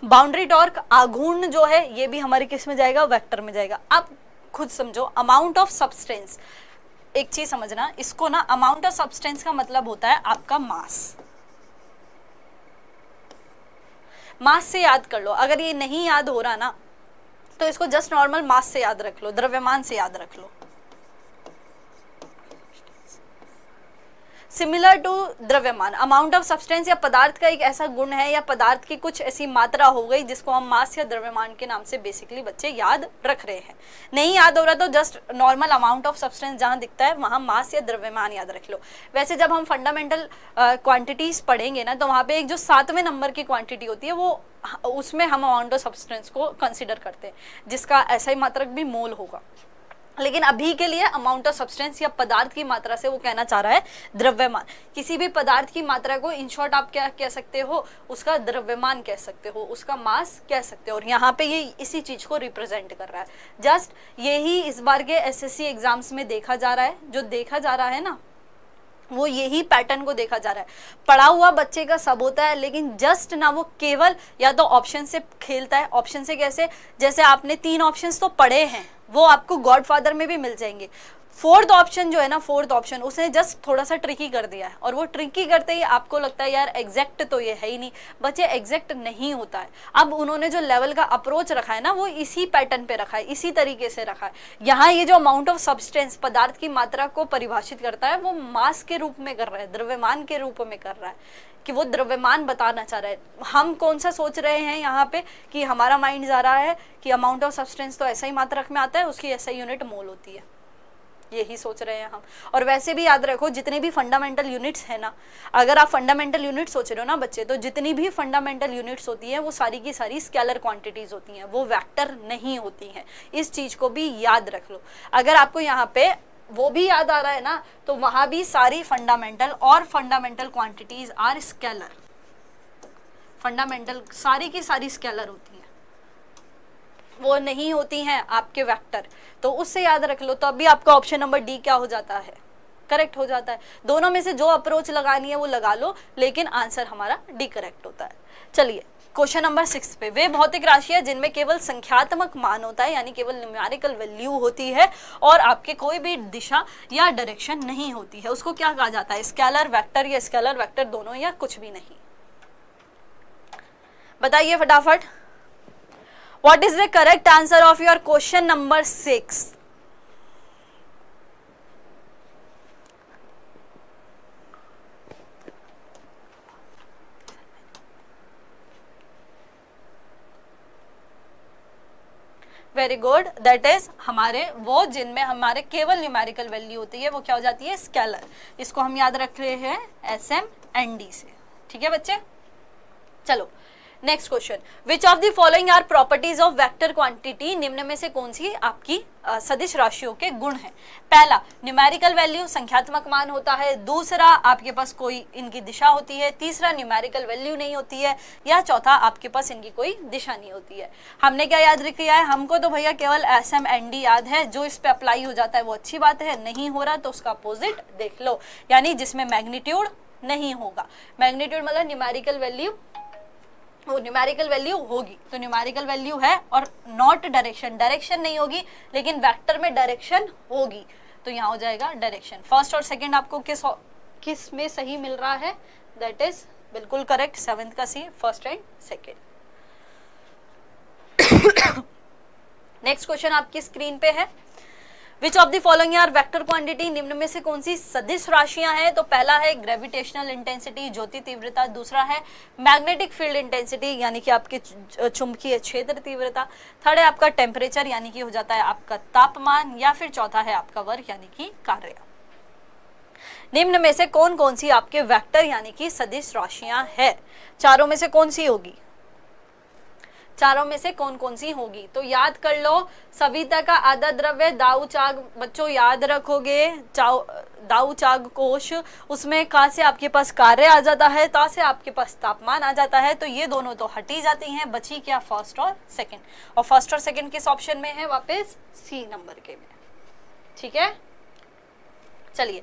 A: बाउंड्री टॉर्क, आघूर्ण जो है ये भी हमारे किस में जाएगा? वेक्टर में जाएगा। अब खुद समझो, अमाउंट ऑफ सब्सटेंस, एक चीज समझना इसको ना, अमाउंट ऑफ सब्सटेंस का मतलब होता है आपका मास। मास से याद कर लो, अगर ये नहीं याद हो रहा ना तो इसको जस्ट नॉर्मल मास से याद रख लो, द्रव्यमान से याद रख लो। सिमिलर टू द्रव्यमान, अमाउंट ऑफ सब्सटेंस या पदार्थ का एक ऐसा गुण है या पदार्थ की कुछ ऐसी मात्रा हो गई जिसको हम मास या द्रव्यमान के नाम से बेसिकली बच्चे याद रख रहे हैं। नहीं याद हो रहा तो just normal amount of substance जहां दिखता है वहां मास या द्रव्यमान याद रख लो। वैसे जब हम फंडामेंटल क्वांटिटीज पढ़ेंगे ना तो वहां पे एक जो 7वें नंबर की क्वांटिटी होती है वो उसमें हम अमाउंट ऑफ सब्सटेंस को कंसिडर करते हैं जिसका ऐसा ही मात्रक भी मोल होगा। लेकिन अभी के लिए अमाउंट ऑफ सब्सटेंस या पदार्थ की मात्रा से वो कहना चाह रहा है द्रव्यमान। किसी भी पदार्थ की मात्रा को इन शॉर्ट आप क्या कह सकते हो, उसका द्रव्यमान कह सकते हो, उसका मास कह सकते हो। और यहाँ पे ये इसी चीज को रिप्रेजेंट कर रहा है। जस्ट यही इस बार के एसएससी एग्जाम्स में देखा जा रहा है। जो देखा जा रहा है ना वो यही पैटर्न को देखा जा रहा है। पढ़ा हुआ बच्चे का सब होता है लेकिन जस्ट ना वो केवल या तो ऑप्शन से खेलता है। ऑप्शन से कैसे, जैसे आपने 3 ऑप्शंस तो पढ़े हैं वो आपको गॉडफादर में भी मिल जाएंगे। 4th ऑप्शन जो है ना, 4th ऑप्शन उसने जस्ट थोड़ा सा ट्रिकी कर दिया है और वो ट्रिकी करते ही आपको लगता है यार एग्जैक्ट तो ये है ही नहीं। बच्चे एग्जैक्ट नहीं होता है। अब उन्होंने जो लेवल का अप्रोच रखा है ना वो इसी पैटर्न पे रखा है, इसी तरीके से रखा है। यहाँ ये जो अमाउंट ऑफ सब्सटेंस पदार्थ की मात्रा को परिभाषित करता है वो मास के रूप में कर रहा है, द्रव्यमान के रूप में कर रहा है कि वो द्रव्यमान बताना चाह रहा है। हम कौन सा सोच रहे हैं यहाँ पे कि हमारा माइंड जा रहा है कि अमाउंट ऑफ सब्सटेंस तो ऐसा ही मात्रक में आता है, उसकी ऐसा यूनिट मोल होती है, यही सोच रहे हैं हम। और वैसे भी याद रखो जितने भी फंडामेंटल यूनिट्स है ना, अगर आप फंडामेंटल यूनिट सोच रहे हो ना बच्चे, तो जितनी भी फंडामेंटल यूनिट्स होती हैं वो सारी की सारी स्केलर क्वांटिटीज होती हैं, वो वेक्टर नहीं होती हैं। इस चीज को भी याद रख लो। अगर आपको यहाँ पे वो भी याद आ रहा है ना तो वहां भी सारी फंडामेंटल और fundamental quantities are scalar. Fundamental सारी की सारी स्केलर होती हैं, वो नहीं होती हैं आपके वेक्टर। तो उससे याद रख लो। तो अभी आपका ऑप्शन नंबर डी क्या हो जाता है, करेक्ट हो जाता है। दोनों में से जो अप्रोच लगानी है वो लगा लो, लेकिन आंसर हमारा डी करेक्ट होता है। चलिए क्वेश्चन नंबर 6 पे, वे भौतिक राशि है जिनमें केवल संख्यात्मक मान होता है, यानी केवल न्यूमेरिकल वैल्यू होती है और आपके कोई भी दिशा या डायरेक्शन नहीं होती है, उसको क्या कहा जाता है, स्केलर वेक्टर या स्केलर वेक्टर दोनों या कुछ भी नहीं। बताइए फटाफट, what is the correct answer of your question number 6? Very good, that is हमारे वो जिनमें हमारे केवल न्यूमेरिकल वैल्यू होती है वो क्या हो जाती है, स्केलर। इसको हम याद रख रहे हैं SMND से। ठीक है बच्चे, चलो next question, which of the following are properties of vector quantity, निम्न में से कौन सी आपकी सदिश राशियों के गुण हैं। पहला, न्यूमेरिकल वैल्यू संख्यात्मक मान होता है। दूसरा, आपके पास कोई इनकी दिशा होती है। तीसरा, न्यूमेरिकल वैल्यू नहीं होती है। या चौथा, आपके पास इनकी कोई दिशा नहीं होती है। हमने क्या याद किया है, हमको तो भैया केवल SMND याद है, जो इस पे अप्लाई हो जाता है वो अच्छी बात है, नहीं हो रहा तो उसका अपोजिट देख लो, यानी जिसमें मैग्नीट्यूड नहीं होगा। मैग्नीट्यूड मतलब न्यूमेरिकल वैल्यू, वो न्यूमेरिकल वैल्यू होगी तो न्यूमेरिकल वैल्यू है, और नॉट डायरेक्शन, डायरेक्शन नहीं होगी लेकिन वेक्टर में डायरेक्शन होगी, तो यहाँ हो जाएगा डायरेक्शन। फर्स्ट और सेकंड आपको किस में सही मिल रहा है, दैट इज बिल्कुल करेक्ट, 7th का C, first and second. Next question आपकी स्क्रीन पे है, which of the following are vector quantity, निम्न में से कौन सी सदिश राशियां हैं। तो पहला है ग्रेविटेशनल इंटेंसिटी, ज्योति तीव्रता। दूसरा है मैग्नेटिक फील्ड इंटेंसिटी, यानी कि आपके चुंबकीय क्षेत्र तीव्रता। थर्ड है आपका टेम्परेचर, यानी कि हो जाता है आपका तापमान। या फिर चौथा है आपका वर्क, यानी कि कार्य। निम्न में से कौन कौन सी आपके वेक्टर यानी कि सदिश राशियां है, चारों में से कौन सी होगी, चारों में से कौन कौन सी होगी। तो याद कर लो, सविता का आधा द्रव्य दाऊ चाग, बच्चों याद रखोगे, दाऊ चाग कोश, उसमें का से आपके पास कार्य आ जाता है, ता से आपके पास तापमान आ जाता है, तो ये दोनों तो हटी जाती हैं, बची क्या फर्स्ट और सेकंड। और फर्स्ट और सेकंड किस ऑप्शन में है, वापस सी नंबर के में। ठीक है, चलिए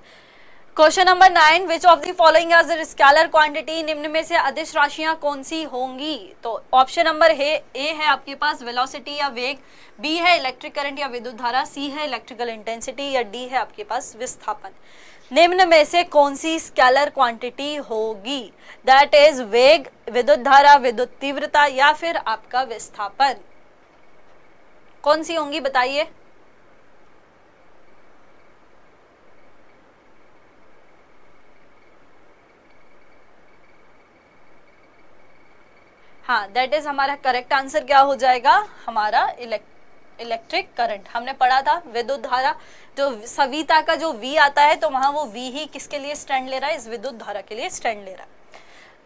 A: question number 9, which of the following are scalar quantity, निम्न में से अदिश राशियां कौन सी होंगी। तो ऑप्शन नंबर ए है आपके पास वेलोसिटी या वेग, बी है इलेक्ट्रिक करंट या विद्युत धारा, सी है इलेक्ट्रिकल इंटेंसिटी, या डी है आपके पास विस्थापन। निम्न में से कौन सी स्केलर क्वांटिटी होगी, दैट इज वेग, विद्युत धारा, विद्युत तीव्रता, या फिर आपका विस्थापन, कौन सी होंगी बताइए। हाँ, दैट इज हमारा करेक्ट आंसर क्या हो जाएगा, हमारा इलेक्ट्रिक करंट। हमने पढ़ा था विद्युत धारा, जो सविता का जो V आता है तो वहां वो V ही किसके लिए स्टैंड ले रहा है, इस विद्युत धारा के लिए स्टैंड ले रहा है।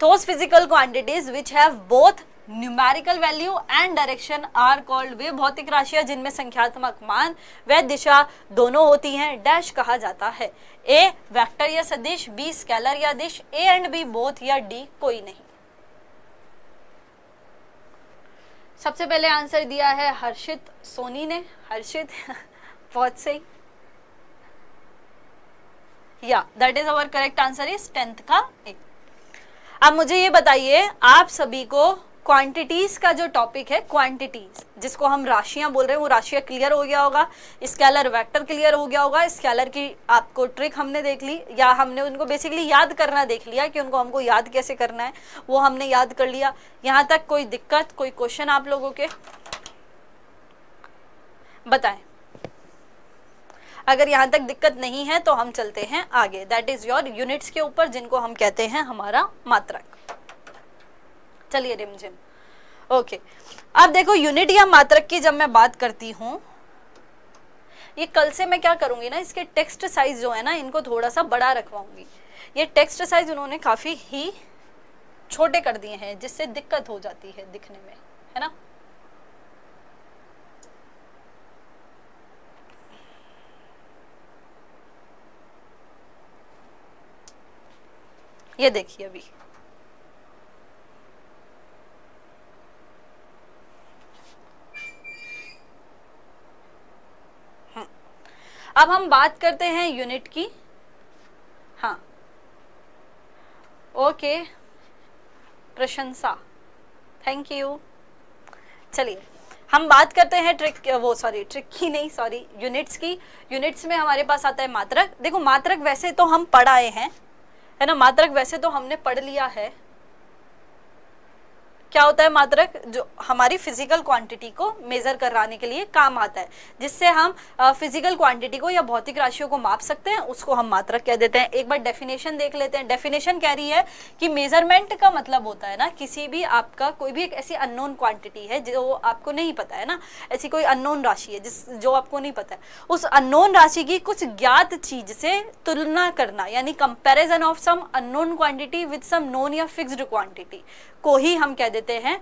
A: Those physical quantities which have both numerical value and direction are called, वे भौतिक राशियां जिनमें संख्यात्मक मान व दिशा दोनों होती हैं, डैश कहा जाता है। ए वेक्टर या सदिश, बी स्केलर या दिश, ए एंड बी बोथ, या डी कोई नहीं। सबसे पहले आंसर दिया है हर्षित सोनी ने, हर्षित बहुत सही, या that is our correct answer is 10th का एक। अब मुझे ये बताइए, आप सभी को क्वांटिटीज का जो टॉपिक है, क्वांटिटीज जिसको हम राशियां बोल रहे हैं, वो राशियां क्लियर हो गया होगा, स्केलर वेक्टर क्लियर हो गया होगा, स्केलर की आपको ट्रिक हमने देख ली, या हमने उनको बेसिकली याद करना देख लिया कि उनको हमको याद कैसे करना है, वो हमने याद कर लिया। यहाँ तक कोई दिक्कत, कोई क्वेश्चन आप लोगों के बताएं। अगर यहाँ तक दिक्कत नहीं है तो हम चलते हैं आगे, दैट इज योर यूनिट्स के ऊपर, जिनको हम कहते हैं हमारा मात्रक। चलिए रिमझिम, ओके। अब देखो यूनिट या मात्रक की जब मैं बात करती हूँ, ये कल से मैं क्या करूंगी ना, इसके टेक्स्ट साइज जो है ना, इनको थोड़ा सा बड़ा रखवाऊंगी। ये टेक्स्ट साइज उन्होंने काफी ही छोटे कर दिए हैं, जिससे दिक्कत हो जाती है दिखने में, है ना। ये देखिए अभी, अब हम बात करते हैं यूनिट की। हाँ, ओके, प्रशंसा, थैंक यू। चलिए हम बात करते हैं ट्रिक की नहीं, सॉरी, यूनिट्स की। यूनिट्स में हमारे पास आता है मात्रक। देखो मात्रक वैसे तो हम पढ़ आए हैं, है ना, मात्रक वैसे तो हमने पढ़ लिया है। क्या होता है मात्रक, जो हमारी फिजिकल क्वांटिटी को मेजर कराने के लिए काम आता है, जिससे हम फिजिकल क्वांटिटी को या भौतिक राशियों को माप सकते हैं, उसको हम मात्रक कह देते हैं। एक बार डेफिनेशन देख लेते हैं। डेफिनेशन कह रही है कि मेजरमेंट का मतलब होता है ना, किसी भी आपका कोई भी एक ऐसी अननोन क्वांटिटी है जो आपको नहीं पता है ना, ऐसी कोई अननोन राशि है जो आपको नहीं पता है, उस अननोन राशि की कुछ ज्ञात चीज से तुलना करना, यानी comparison of some unknown quantity with some known या फिक्स्ड क्वांटिटी को ही हम कह देते हैं,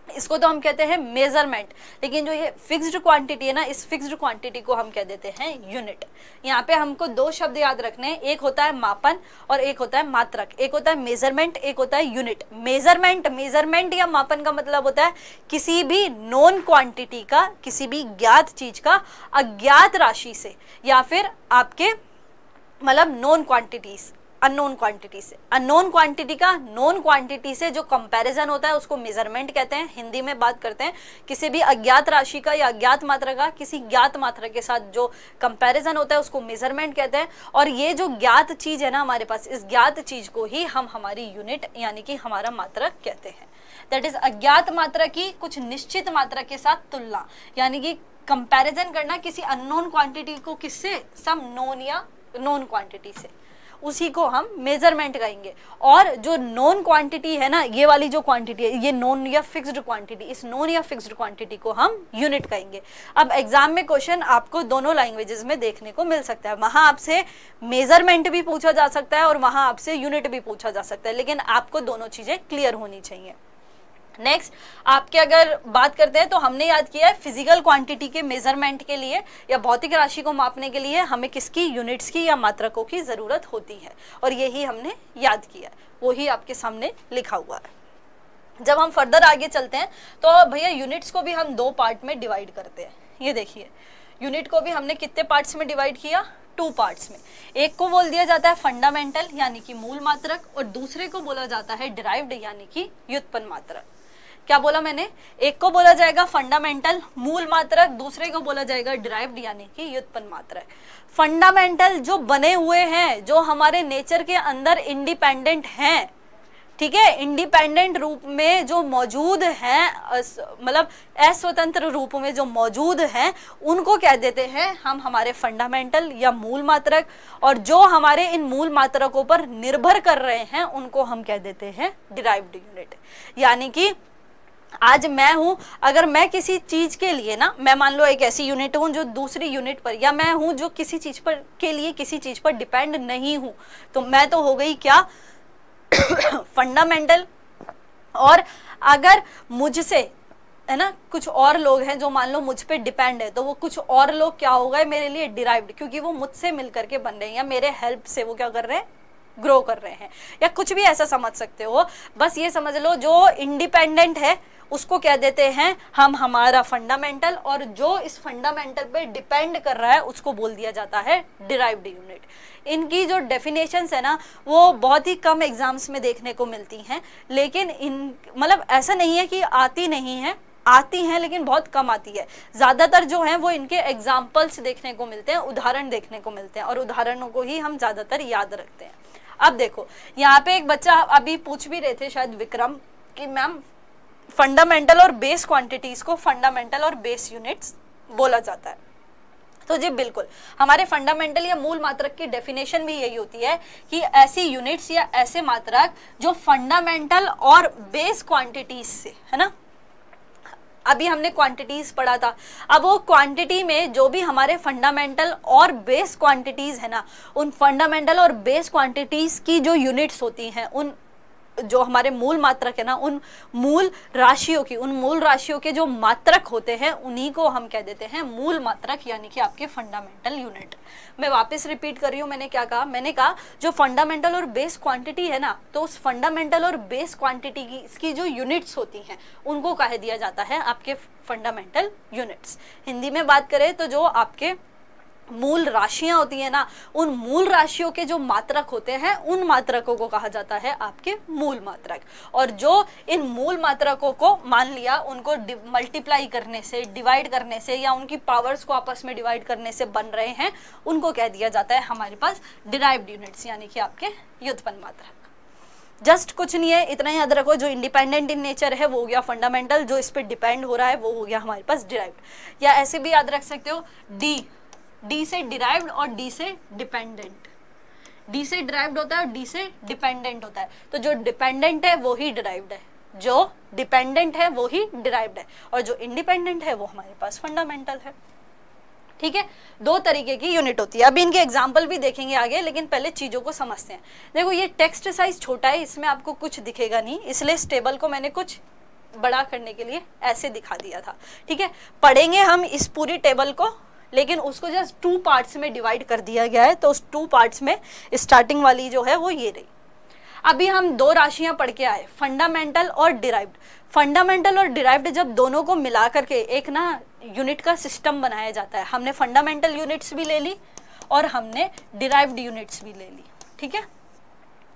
A: इसको तो हम कहते हैं मेजरमेंट। लेकिन जो ये फिक्स्ड क्वांटिटी है ना, इस फिक्स्ड क्वांटिटी को हम कह देते हैं यूनिट। यहाँ पे हमको दो शब्द याद रखने हैं, एक होता है मापन और एक होता है मात्रक। एक होता है मेजरमेंट, एक होता है यूनिट। मेजरमेंट या मापन का मतलब होता है किसी भी नोन क्वांटिटी का, किसी भी ज्ञात चीज का अज्ञात राशि से, या फिर आपके मतलब नोन क्वांटिटीज, अननोन क्वांटिटी से। अननोन क्वांटिटी का नोन क्वांटिटी से जो कंपैरिजन होता है उसको मेजरमेंट कहते हैं। हिंदी में बात करते हैं किसी भी अज्ञात राशि का या अज्ञात मात्रा का किसी ज्ञात मात्रा के साथ जो कंपैरिजन होता है उसको मेजरमेंट कहते हैं। और ये जो ज्ञात चीज है ना हमारे पास, इस ज्ञात चीज को ही हम हमारी यूनिट यानी कि हमारा मात्रक कहते हैं। दैट इज अज्ञात मात्रा की कुछ निश्चित मात्रा के साथ तुलना, यानी कि कंपैरिजन करना किसी अननोन क्वांटिटी को किससे, सम नोन या नोन क्वांटिटी से, उसी को हम मेजरमेंट कहेंगे। और जो नॉन क्वांटिटी है ना, ये वाली जो क्वांटिटी है, ये नॉन या फिक्स्ड क्वांटिटी, इस नॉन या फिक्स्ड क्वांटिटी को हम यूनिट कहेंगे। अब एग्जाम में क्वेश्चन आपको दोनों लैंग्वेजेस में देखने को मिल सकता है। वहां आपसे मेजरमेंट भी पूछा जा सकता है और वहां आपसे यूनिट भी पूछा जा सकता है, लेकिन आपको दोनों चीजें क्लियर होनी चाहिए। नेक्स्ट आपके अगर बात करते हैं तो हमने याद किया है फिजिकल क्वांटिटी के मेजरमेंट के लिए या भौतिक राशि को मापने के लिए हमें किसकी, यूनिट्स की या मात्रकों की जरूरत होती है, और यही हमने याद किया, वही आपके सामने लिखा हुआ है। जब हम फर्दर आगे चलते हैं तो भैया यूनिट्स को भी हम दो पार्ट में डिवाइड करते हैं। ये देखिए यूनिट को भी हमने कितने पार्ट्स में डिवाइड किया, 2 पार्ट्स में। एक को बोल दिया जाता है फंडामेंटल यानी कि मूल मात्रक, और दूसरे को बोला जाता है डिराइव्ड यानी कि व्युत्पन्न मात्रक। क्या बोला मैंने, एक को बोला जाएगा फंडामेंटल मूल मात्रक, दूसरे को बोला जाएगा डिराइव्ड यानी कि व्युत्पन्न मात्रक। फंडामेंटल जो बने हुए हैं, जो हमारे नेचर के अंदर इंडिपेंडेंट हैं, ठीक है, इंडिपेंडेंट रूप में जो मौजूद हैं, मतलब अस्वतंत्र रूप में जो मौजूद हैं, उनको कह देते हैं हम हमारे फंडामेंटल या मूल मात्रक। और जो हमारे इन मूल मात्रकों पर निर्भर कर रहे हैं उनको हम कह देते हैं डिराइव्ड यूनिट। यानी कि आज मैं हूं, अगर मैं किसी चीज के लिए ना, मैं मान लो एक ऐसी यूनिट हूं जो दूसरी यूनिट पर, या मैं हूं जो किसी चीज पर के लिए किसी चीज पर डिपेंड नहीं हूं, तो मैं तो हो गई क्या फंडामेंटल। और अगर मुझसे है ना कुछ और लोग हैं जो मान लो मुझ पे डिपेंड है, तो वो कुछ और लोग क्या हो गए मेरे लिए डिराइव्ड, क्योंकि वो मुझसे मिलकर के बन रहे हैं या मेरे हेल्प से वो क्या कर रहे हैं, ग्रो कर रहे हैं, या कुछ भी ऐसा समझ सकते हो। बस ये समझ लो जो इंडिपेंडेंट है उसको कह देते हैं हम हमारा फंडामेंटल, और जो इस फंडामेंटल पे डिपेंड कर रहा है उसको बोल दिया जाता है डिराइव्ड यूनिट। इनकी जो डेफिनेशंस है ना वो बहुत ही कम एग्जाम्स में देखने को मिलती हैं, लेकिन इन मतलब ऐसा नहीं है कि आती नहीं है, आती हैं लेकिन बहुत कम आती है। ज़्यादातर जो हैं वो इनके एग्जाम्पल्स देखने को मिलते हैं, उदाहरण देखने को मिलते हैं, और उदाहरणों को ही हम ज़्यादातर याद रखते हैं। अब देखो यहाँ पे एक बच्चा अभी पूछ भी रहे थे शायद विक्रम कि मैम फंडामेंटल और बेस क्वांटिटीज को फंडामेंटल और बेस यूनिट्स बोला जाता है। तो जी बिल्कुल, हमारे फंडामेंटल या मूल मात्रक की डेफिनेशन भी यही होती है कि ऐसी यूनिट्स या ऐसे मात्रक जो फंडामेंटल और बेस क्वांटिटीज से, है ना, अभी हमने क्वांटिटीज पढ़ा था। अब वो क्वांटिटी में जो भी हमारे फंडामेंटल और बेस क्वांटिटीज है ना, उन फंडामेंटल और बेस क्वांटिटीज की जो यूनिट्स होती हैं, उन जो हमारे मूल मात्रक है ना, उन मूल राशियों के जो मात्रक होते हैं उन्हीं को हम कह देते हैं मूल मात्रक, यानी कि आपके फंडामेंटल यूनिट। मैं वापस रिपीट कर रही हूँ, मैंने क्या कहा, मैंने कहा जो फंडामेंटल और बेस क्वांटिटी है ना, तो उस फंडामेंटल और बेस क्वांटिटी की जो यूनिट्स होती हैं उनको कह दिया जाता है आपके फंडामेंटल यूनिट्स। हिंदी में बात करें तो जो आपके मूल राशियां होती है ना, उन मूल राशियों के जो मात्रक होते हैं उन मात्रकों को कहा जाता है आपके मूल मात्रक। और जो इन मूल मात्रकों को मान लिया उनको मल्टीप्लाई करने से, डिवाइड करने से, या उनकी पावर्स को आपस में डिवाइड करने से बन रहे हैं, उनको कह दिया जाता है हमारे पास डिराइव्ड यूनिट्स, यानी कि आपके व्युत्पन्न मात्रक। जस्ट कुछ नहीं है, इतना याद रखो, जो इंडिपेंडेंट इन नेचर है वो हो गया फंडामेंटल, जो इस पर डिपेंड हो रहा है वो हो गया हमारे पास डिराइव्ड। या ऐसे भी याद रख सकते हो डी से डिराइव्ड और डी से डिपेंडेंट। डी से डिराइव्ड होता है और डी से डिपेंडेंट होता है। तो जो डिपेंडेंट है वो ही डिराइव्ड है, जो डिपेंडेंट है वो ही डिराइव्ड है, और जो इंडिपेंडेंट है वो हमारे पास फंडामेंटल है। ठीक है, दो तरीके की यूनिट होती है। अभी इनके एग्जाम्पल भी देखेंगे आगे, लेकिन पहले चीजों को समझते हैं। देखो ये टेक्स्ट साइज छोटा है, इसमें आपको कुछ दिखेगा नहीं, इसलिए इस टेबल को मैंने कुछ बड़ा करने के लिए ऐसे दिखा दिया था। ठीक है, पढ़ेंगे हम इस पूरी टेबल को, लेकिन उसको जस्ट 2 पार्ट्स में डिवाइड कर दिया गया है। तो उस 2 पार्ट्स में स्टार्टिंग वाली जो है वो ये रही। अभी हम 2 राशियां पढ़ के आए, फंडामेंटल और डिराइव्ड। फंडामेंटल और डिराइव्ड जब दोनों को मिला करके एक ना यूनिट का सिस्टम बनाया जाता है। हमने फंडामेंटल यूनिट्स भी ले ली और हमने डिराइव्ड यूनिट्स भी ले ली। ठीक है,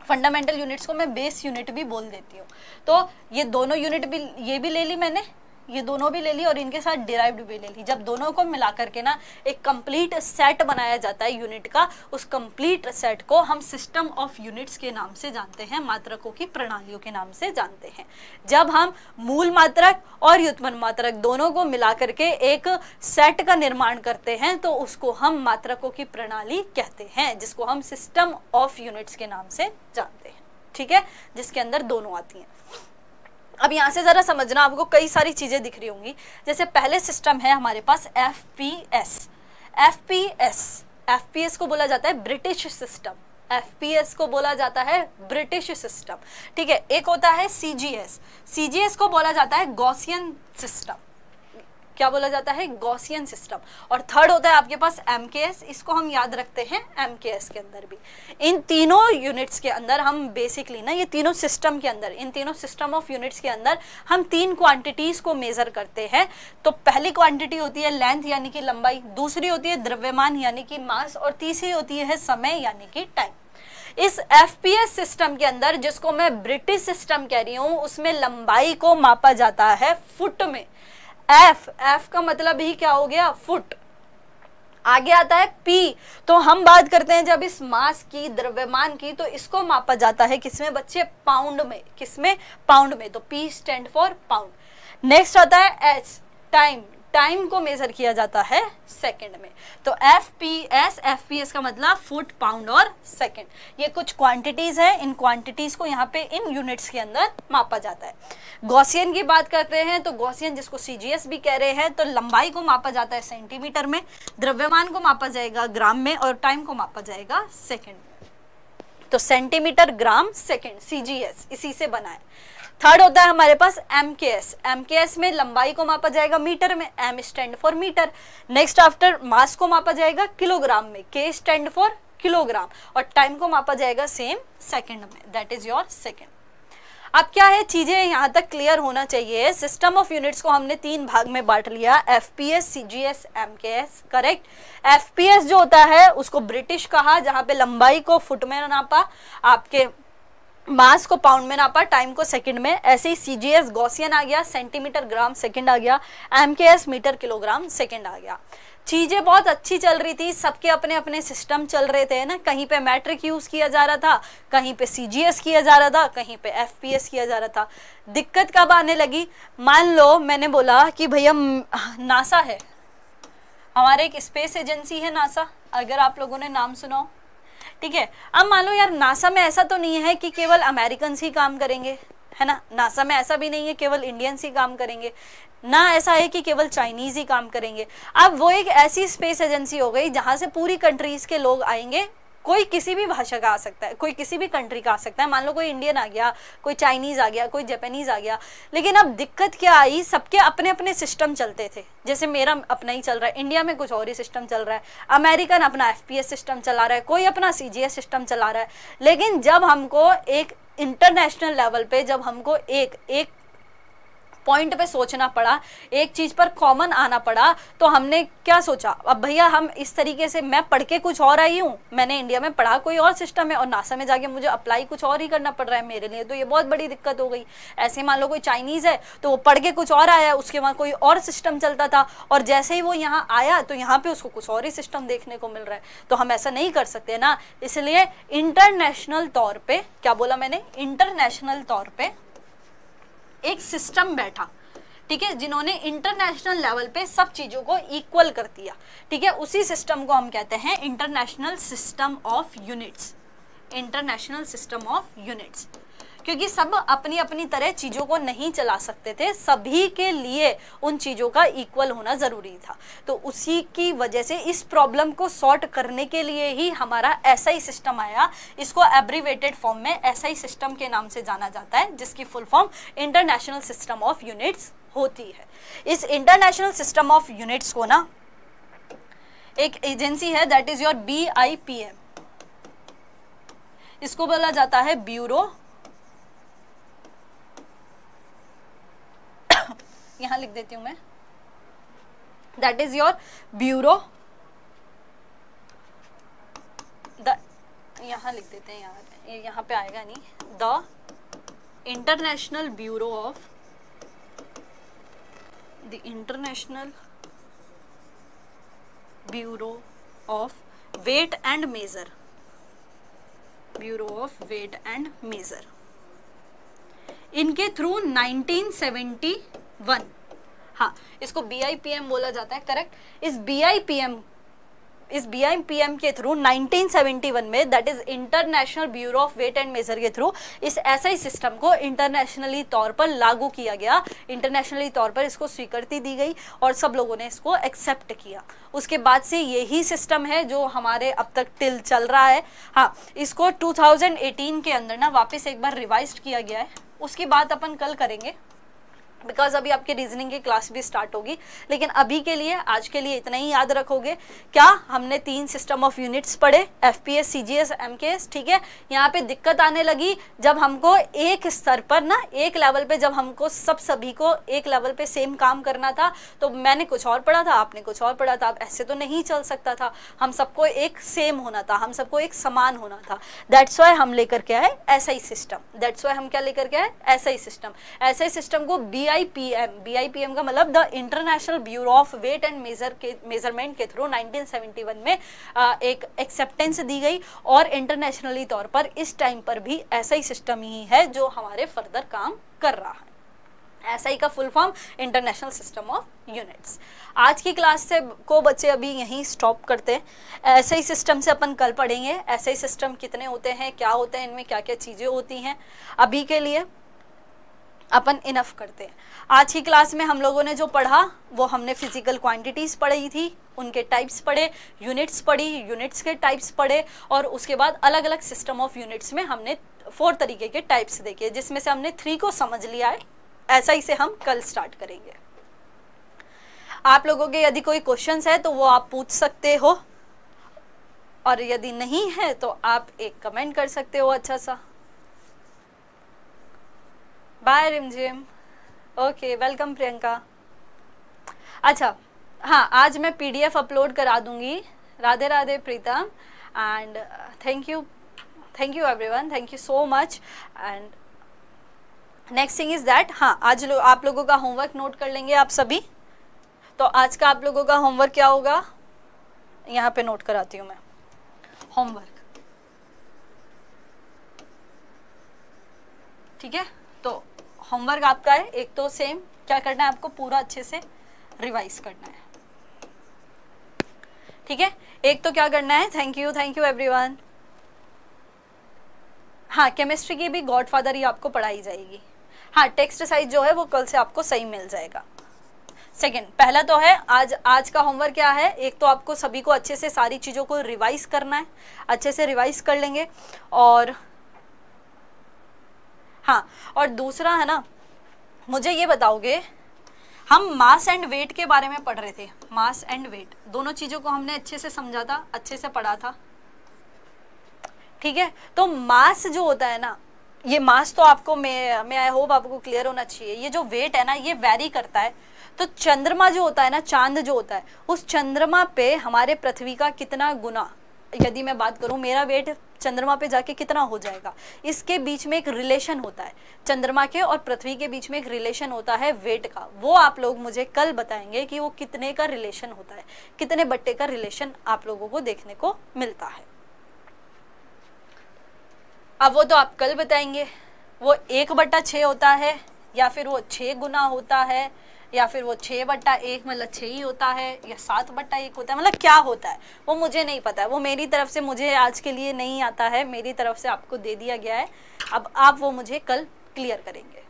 A: फंडामेंटल यूनिट्स को मैं बेस यूनिट भी बोल देती हूँ। तो ये दोनों यूनिट भी, ये भी ले ली मैंने, ये दोनों भी ले ली, और इनके साथ डिराइव्ड भी ले ली। जब दोनों को मिला करके ना एक कंप्लीट सेट बनाया जाता है यूनिट का, उस कंप्लीट सेट को हम सिस्टम ऑफ यूनिट्स के नाम से जानते हैं, मात्रकों की प्रणालियों के नाम से जानते हैं। जब हम मूल मात्रक और व्युत्पन्न मात्रक दोनों को मिला करके एक सेट का निर्माण करते हैं तो उसको हम मात्रकों की प्रणाली कहते हैं, जिसको हम सिस्टम ऑफ यूनिट्स के नाम से जानते हैं। ठीक है, जिसके अंदर दोनों आती हैं। अब यहाँ से जरा समझना, आपको कई सारी चीजें दिख रही होंगी। जैसे पहले सिस्टम है हमारे पास एफपीएस। एफपीएस को बोला जाता है ब्रिटिश सिस्टम, एफपीएस को बोला जाता है ब्रिटिश सिस्टम। ठीक है, एक होता है सीजीएस को बोला जाता है गॉसियन सिस्टम। क्या बोला जाता है? Gaussian system. और थर्ड होता है आपके पास एमकेएस, इसको हम याद रखते हैं एमकेएस के अंदर भी। इन तीनों यूनिट्स के अंदर हम बेसिकली ना, ये तीनों सिस्टम के अंदर, इन तीनों सिस्टम ऑफ यूनिट्स के अंदर हम 3 क्वांटिटीज को मेजर करते हैं। तो पहली क्वांटिटी होती है लेंथ यानी कि लंबाई, दूसरी होती है द्रव्यमान यानी कि मास, और तीसरी होती है समय यानी कि टाइम। इस एफपीएस सिस्टम के अंदर, जिसको मैं ब्रिटिश सिस्टम कह रही हूँ, उसमें लंबाई को मापा जाता है फुट में। एफ का मतलब ही क्या हो गया? फुट। आगे आता है पी, तो हम बात करते हैं जब इस मास की, द्रव्यमान की, तो इसको मापा जाता है किसमें बच्चे? पाउंड में। किसमें? पाउंड में। तो P stand for pound. Next आता है एच, टाइम। टाइम को मेजर किया जाता है सेकंड में। तो एफपीएस का मतलब फुट, पाउंड और सेकंड। ये कुछ क्वांटिटीज है, इन क्वांटिटीज को यहाँ पे इन यूनिट्स के अंदर मापा जाता है। गॉसियन की बात करते हैं तो गॉसियन, जिसको सीजीएस भी कह रहे हैं, तो लंबाई को मापा जाता है सेंटीमीटर में, द्रव्यमान को मापा जाएगा ग्राम में और टाइम को मापा जाएगा सेकेंड में। तो सेंटीमीटर, ग्राम, सेकेंड, सीजीएस इसी से बना है। थर्ड होता है हमारे पास एमकेएस। एमकेएस में लंबाई को मापा जाएगा मीटर में, M stand for metre. Next after mass को मापा जाएगा किलोग्राम में, के स्टैंड फॉर किलोग्राम, और टाइम को मापा जाएगा सेम सेकंड में, दैट इज योर सेकंड। अब क्या है, चीजें यहाँ तक क्लियर होना चाहिए। सिस्टम ऑफ यूनिट्स को हमने 3 भाग में बांट लिया, FPS, CGS, MKS, correct. FPS जो होता है उसको ब्रिटिश कहा, जहां पे लंबाई को फुट में नापा, आपके मास को पाउंड में नापा, टाइम को सेकंड में। ऐसे ही सीजीएस गॉसियन आ गया, सेंटीमीटर, ग्राम, सेकंड आ गया। एमकेएस मीटर, किलोग्राम, सेकंड आ गया। चीजें बहुत अच्छी चल रही थी, सबके अपने अपने सिस्टम चल रहे थे ना। कहीं पे मैट्रिक यूज किया जा रहा था, कहीं पे सीजीएस किया जा रहा था, कहीं पे एफपीएस किया जा रहा था। दिक्कत कब आने लगी, मान लो मैंने बोला कि भैया नासा है, हमारे एक स्पेस एजेंसी है नासा, अगर आप लोगों ने नाम सुना हो, ठीक है। अब मान लो यार नासा में ऐसा तो नहीं है कि केवल अमेरिकन ही काम करेंगे, है ना। नासा में ऐसा भी नहीं है केवल इंडियंस ही काम करेंगे, ना ऐसा है कि केवल चाइनीज ही काम करेंगे। अब वो एक ऐसी स्पेस एजेंसी हो गई जहां से पूरी कंट्रीज के लोग आएंगे। कोई किसी भी भाषा का आ सकता है, कोई किसी भी कंट्री का आ सकता है। मान लो कोई इंडियन आ गया, कोई चाइनीज आ गया, कोई जापानीज आ गया। लेकिन अब दिक्कत क्या आई, सबके अपने अपने सिस्टम चलते थे। जैसे मेरा अपना ही चल रहा है, इंडिया में कुछ और ही सिस्टम चल रहा है, अमेरिकन अपना एफपीएस सिस्टम चला रहा है, कोई अपना सीजीएस सिस्टम चला रहा है। लेकिन जब हमको एक इंटरनेशनल लेवल पे, जब हमको एक पॉइंट पे सोचना पड़ा, एक चीज पर कॉमन आना पड़ा, तो हमने क्या सोचा, अब भैया हम इस तरीके से, मैं पढ़ के कुछ और आई हूँ, मैंने इंडिया में पढ़ा कोई और सिस्टम है और नासा में जाके मुझे अप्लाई कुछ और ही करना पड़ रहा है मेरे लिए, तो ये बहुत बड़ी दिक्कत हो गई। ऐसे मान लो कोई चाइनीज है तो वो पढ़ के कुछ और आया, उसके वहाँ कोई और सिस्टम चलता था, और जैसे ही वो यहाँ आया तो यहाँ पे उसको कुछ और ही सिस्टम देखने को मिल रहा है। तो हम ऐसा नहीं कर सकते ना, इसलिए इंटरनेशनल तौर पे, क्या बोला मैंने, इंटरनेशनल तौर पे एक सिस्टम बैठा, ठीक है, जिन्होंने इंटरनेशनल लेवल पे सब चीजों को इक्वल कर दिया, ठीक है। उसी सिस्टम को हम कहते हैं international system of units, international system of units. क्योंकि सब अपनी अपनी तरह चीजों को नहीं चला सकते थे, सभी के लिए उन चीजों का इक्वल होना जरूरी था। तो उसी की वजह से इस प्रॉब्लम को सॉर्ट करने के लिए ही हमारा एसआई सिस्टम आया। इसको एब्रीवेटेड फॉर्म में एसआई सिस्टम के नाम से जाना जाता है, जिसकी full form international system of units होती है। इस इंटरनेशनल सिस्टम ऑफ यूनिट्स को ना एक एजेंसी है, दैट इज योर BIPM, इसको बोला जाता है ब्यूरो, यहां लिख देती हूं मैं, दैट इज योर ब्यूरो, यहां लिख देते हैं यार, यहां पे आएगा नहीं, the international bureau of, the international bureau of weight and measure, bureau of weight and measure. इनके थ्रू 1971, हाँ इसको BIPM बोला जाता है, करेक्ट। इस BIPM के थ्रू 1971 में, that is international bureau of weight and measure के थ्रू इस एसआई सिस्टम को इंटरनेशनली तौर पर लागू किया गया, इंटरनेशनली तौर पर इसको स्वीकृति दी गई और सब लोगों ने इसको एक्सेप्ट किया। उसके बाद से यही सिस्टम है जो हमारे अब तक टिल चल रहा है। हाँ, इसको 2018 के अंदर ना वापस एक बार रिवाइज किया गया है, उसकी बात अपन कल करेंगे, बिकॉज अभी आपके रीजनिंग की क्लास भी स्टार्ट होगी। लेकिन अभी के लिए, आज के लिए इतना ही याद रखोगे। क्या हमने 3 सिस्टम ऑफ यूनिट्स पढ़े, एफपीएस, सीजीएस, एमकेएस, ठीक है। यहाँ पे दिक्कत आने लगी जब हमको एक स्तर पर ना, एक लेवल पे, जब हमको सभी को एक लेवल पे सेम काम करना था, तो मैंने कुछ और पढ़ा था, आपने कुछ और पढ़ा था। अब ऐसे तो नहीं चल सकता था, हम सबको एक सेम होना था, हम सबको एक समान होना था। दैट्स वाई हम लेकर के आए एसआई सिस्टम, दैट्स वाई हम क्या लेकर के आए, एसआई सिस्टम। एसआई सिस्टम को BIPM का मतलब the international bureau of weight and measurement के थ्रू 1971 में एक एक्सेप्टेंस दी गई, और इंटरनेशनली तौर पर इस टाइम पर भी ऐसा ही सिस्टम ही है जो हमारे फर्दर काम कर रहा है। SI का full form international system of units. आज की क्लास से को बच्चे अभी यहीं स्टॉप करते हैं। SI सिस्टम से अपन कल पढ़ेंगे SI सिस्टम कितने होते हैं, क्या होते हैं, इनमें क्या क्या चीज़ें होती हैं। अभी के लिए अपन इनफ करते हैं। आज की क्लास में हम लोगों ने जो पढ़ा वो हमने फिजिकल क्वांटिटीज़ पढ़ी थी, उनके टाइप्स पढ़े, यूनिट्स पढ़ी, यूनिट्स के टाइप्स पढ़े, और उसके बाद अलग अलग सिस्टम ऑफ यूनिट्स में हमने 4 तरीके के टाइप्स देखे, जिसमें से हमने 3 को समझ लिया है। ऐसा ही से हम कल स्टार्ट करेंगे। आप लोगों के यदि कोई क्वेश्चंस है तो वो आप पूछ सकते हो, और यदि नहीं है तो आप एक कमेंट कर सकते हो अच्छा सा। Bye Rimjhim. Okay, welcome Priyanka. अच्छा हाँ, आज मैं PDF अपलोड करा दूंगी। Radhe Radhe Pritam, and thank you everyone, thank you so much. And next thing is that, हाँ आज आप लोगों का होमवर्क नोट कर लेंगे आप सभी। तो आज का आप लोगों का होमवर्क क्या होगा, यहाँ पे नोट कराती हूँ मैं। होमवर्क, ठीक है, तो होमवर्क आपका है एक तो सेम, क्या करना है आपको, पूरा अच्छे से रिवाइज करना है, ठीक है। एक तो क्या करना है, थैंक यू एवरीवन। हाँ, केमिस्ट्री की भी गॉडफादर ही आपको पढ़ाई जाएगी। हाँ, टेक्स्ट साइज जो है वो कल से आपको सही मिल जाएगा। सेकंड, पहला तो है आज का होमवर्क क्या है, एक तो आपको सभी को अच्छे से सारी चीज़ों को रिवाइज करना है, अच्छे से रिवाइज कर लेंगे। और हाँ, और दूसरा है ना, मुझे ये बताओगे, हम मास एंड वेट के बारे में पढ़ रहे थे, मास एंड वेट दोनों चीज़ों को हमने अच्छे से समझा था, अच्छे से पढ़ा था, ठीक है। तो मास जो होता है ना, ये मास तो आपको मैं आई होप आपको क्लियर होना चाहिए। ये जो वेट है ना, ये वैरी करता है। तो चंद्रमा जो होता है ना, चांद जो होता है, उस चंद्रमा पे हमारे पृथ्वी का कितना गुना, यदि मैं बात करूं मेरा वेट चंद्रमा पे जाके कितना हो जाएगा, इसके बीच में एक रिलेशन होता है, चंद्रमा के और पृथ्वी के बीच में एक रिलेशन होता है वेट का। वो आप लोग मुझे कल बताएंगे कि वो कितने का रिलेशन होता है, कितने बट्टे का रिलेशन आप लोगों को देखने को मिलता है। अब वो तो आप कल बताएंगे, वो 1/6 होता है, या फिर वो 6 गुना होता है, या फिर वो 6/1 मतलब 6 ही होता है, या 7/1 होता है, मतलब क्या होता है वो मुझे नहीं पता है। वो मेरी तरफ से, मुझे आज के लिए नहीं आता है, मेरी तरफ से आपको दे दिया गया है। अब आप वो मुझे कल क्लियर करेंगे,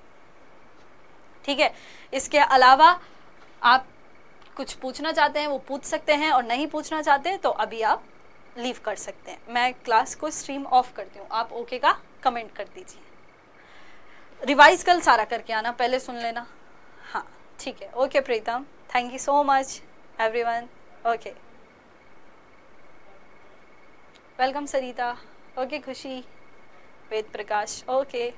A: ठीक है। इसके अलावा आप कुछ पूछना चाहते हैं वो पूछ सकते हैं, और नहीं पूछना चाहते तो अभी आप लीव कर सकते हैं। मैं क्लास को स्ट्रीम ऑफ करती हूँ, आप ओके का कमेंट कर दीजिए। रिवाइज कल सारा करके आना, पहले सुन लेना। हाँ ठीक है, okay Pritam, thank you so much everyone. Okay, welcome Sarita. Okay खुशी, वेद प्रकाश, ओके।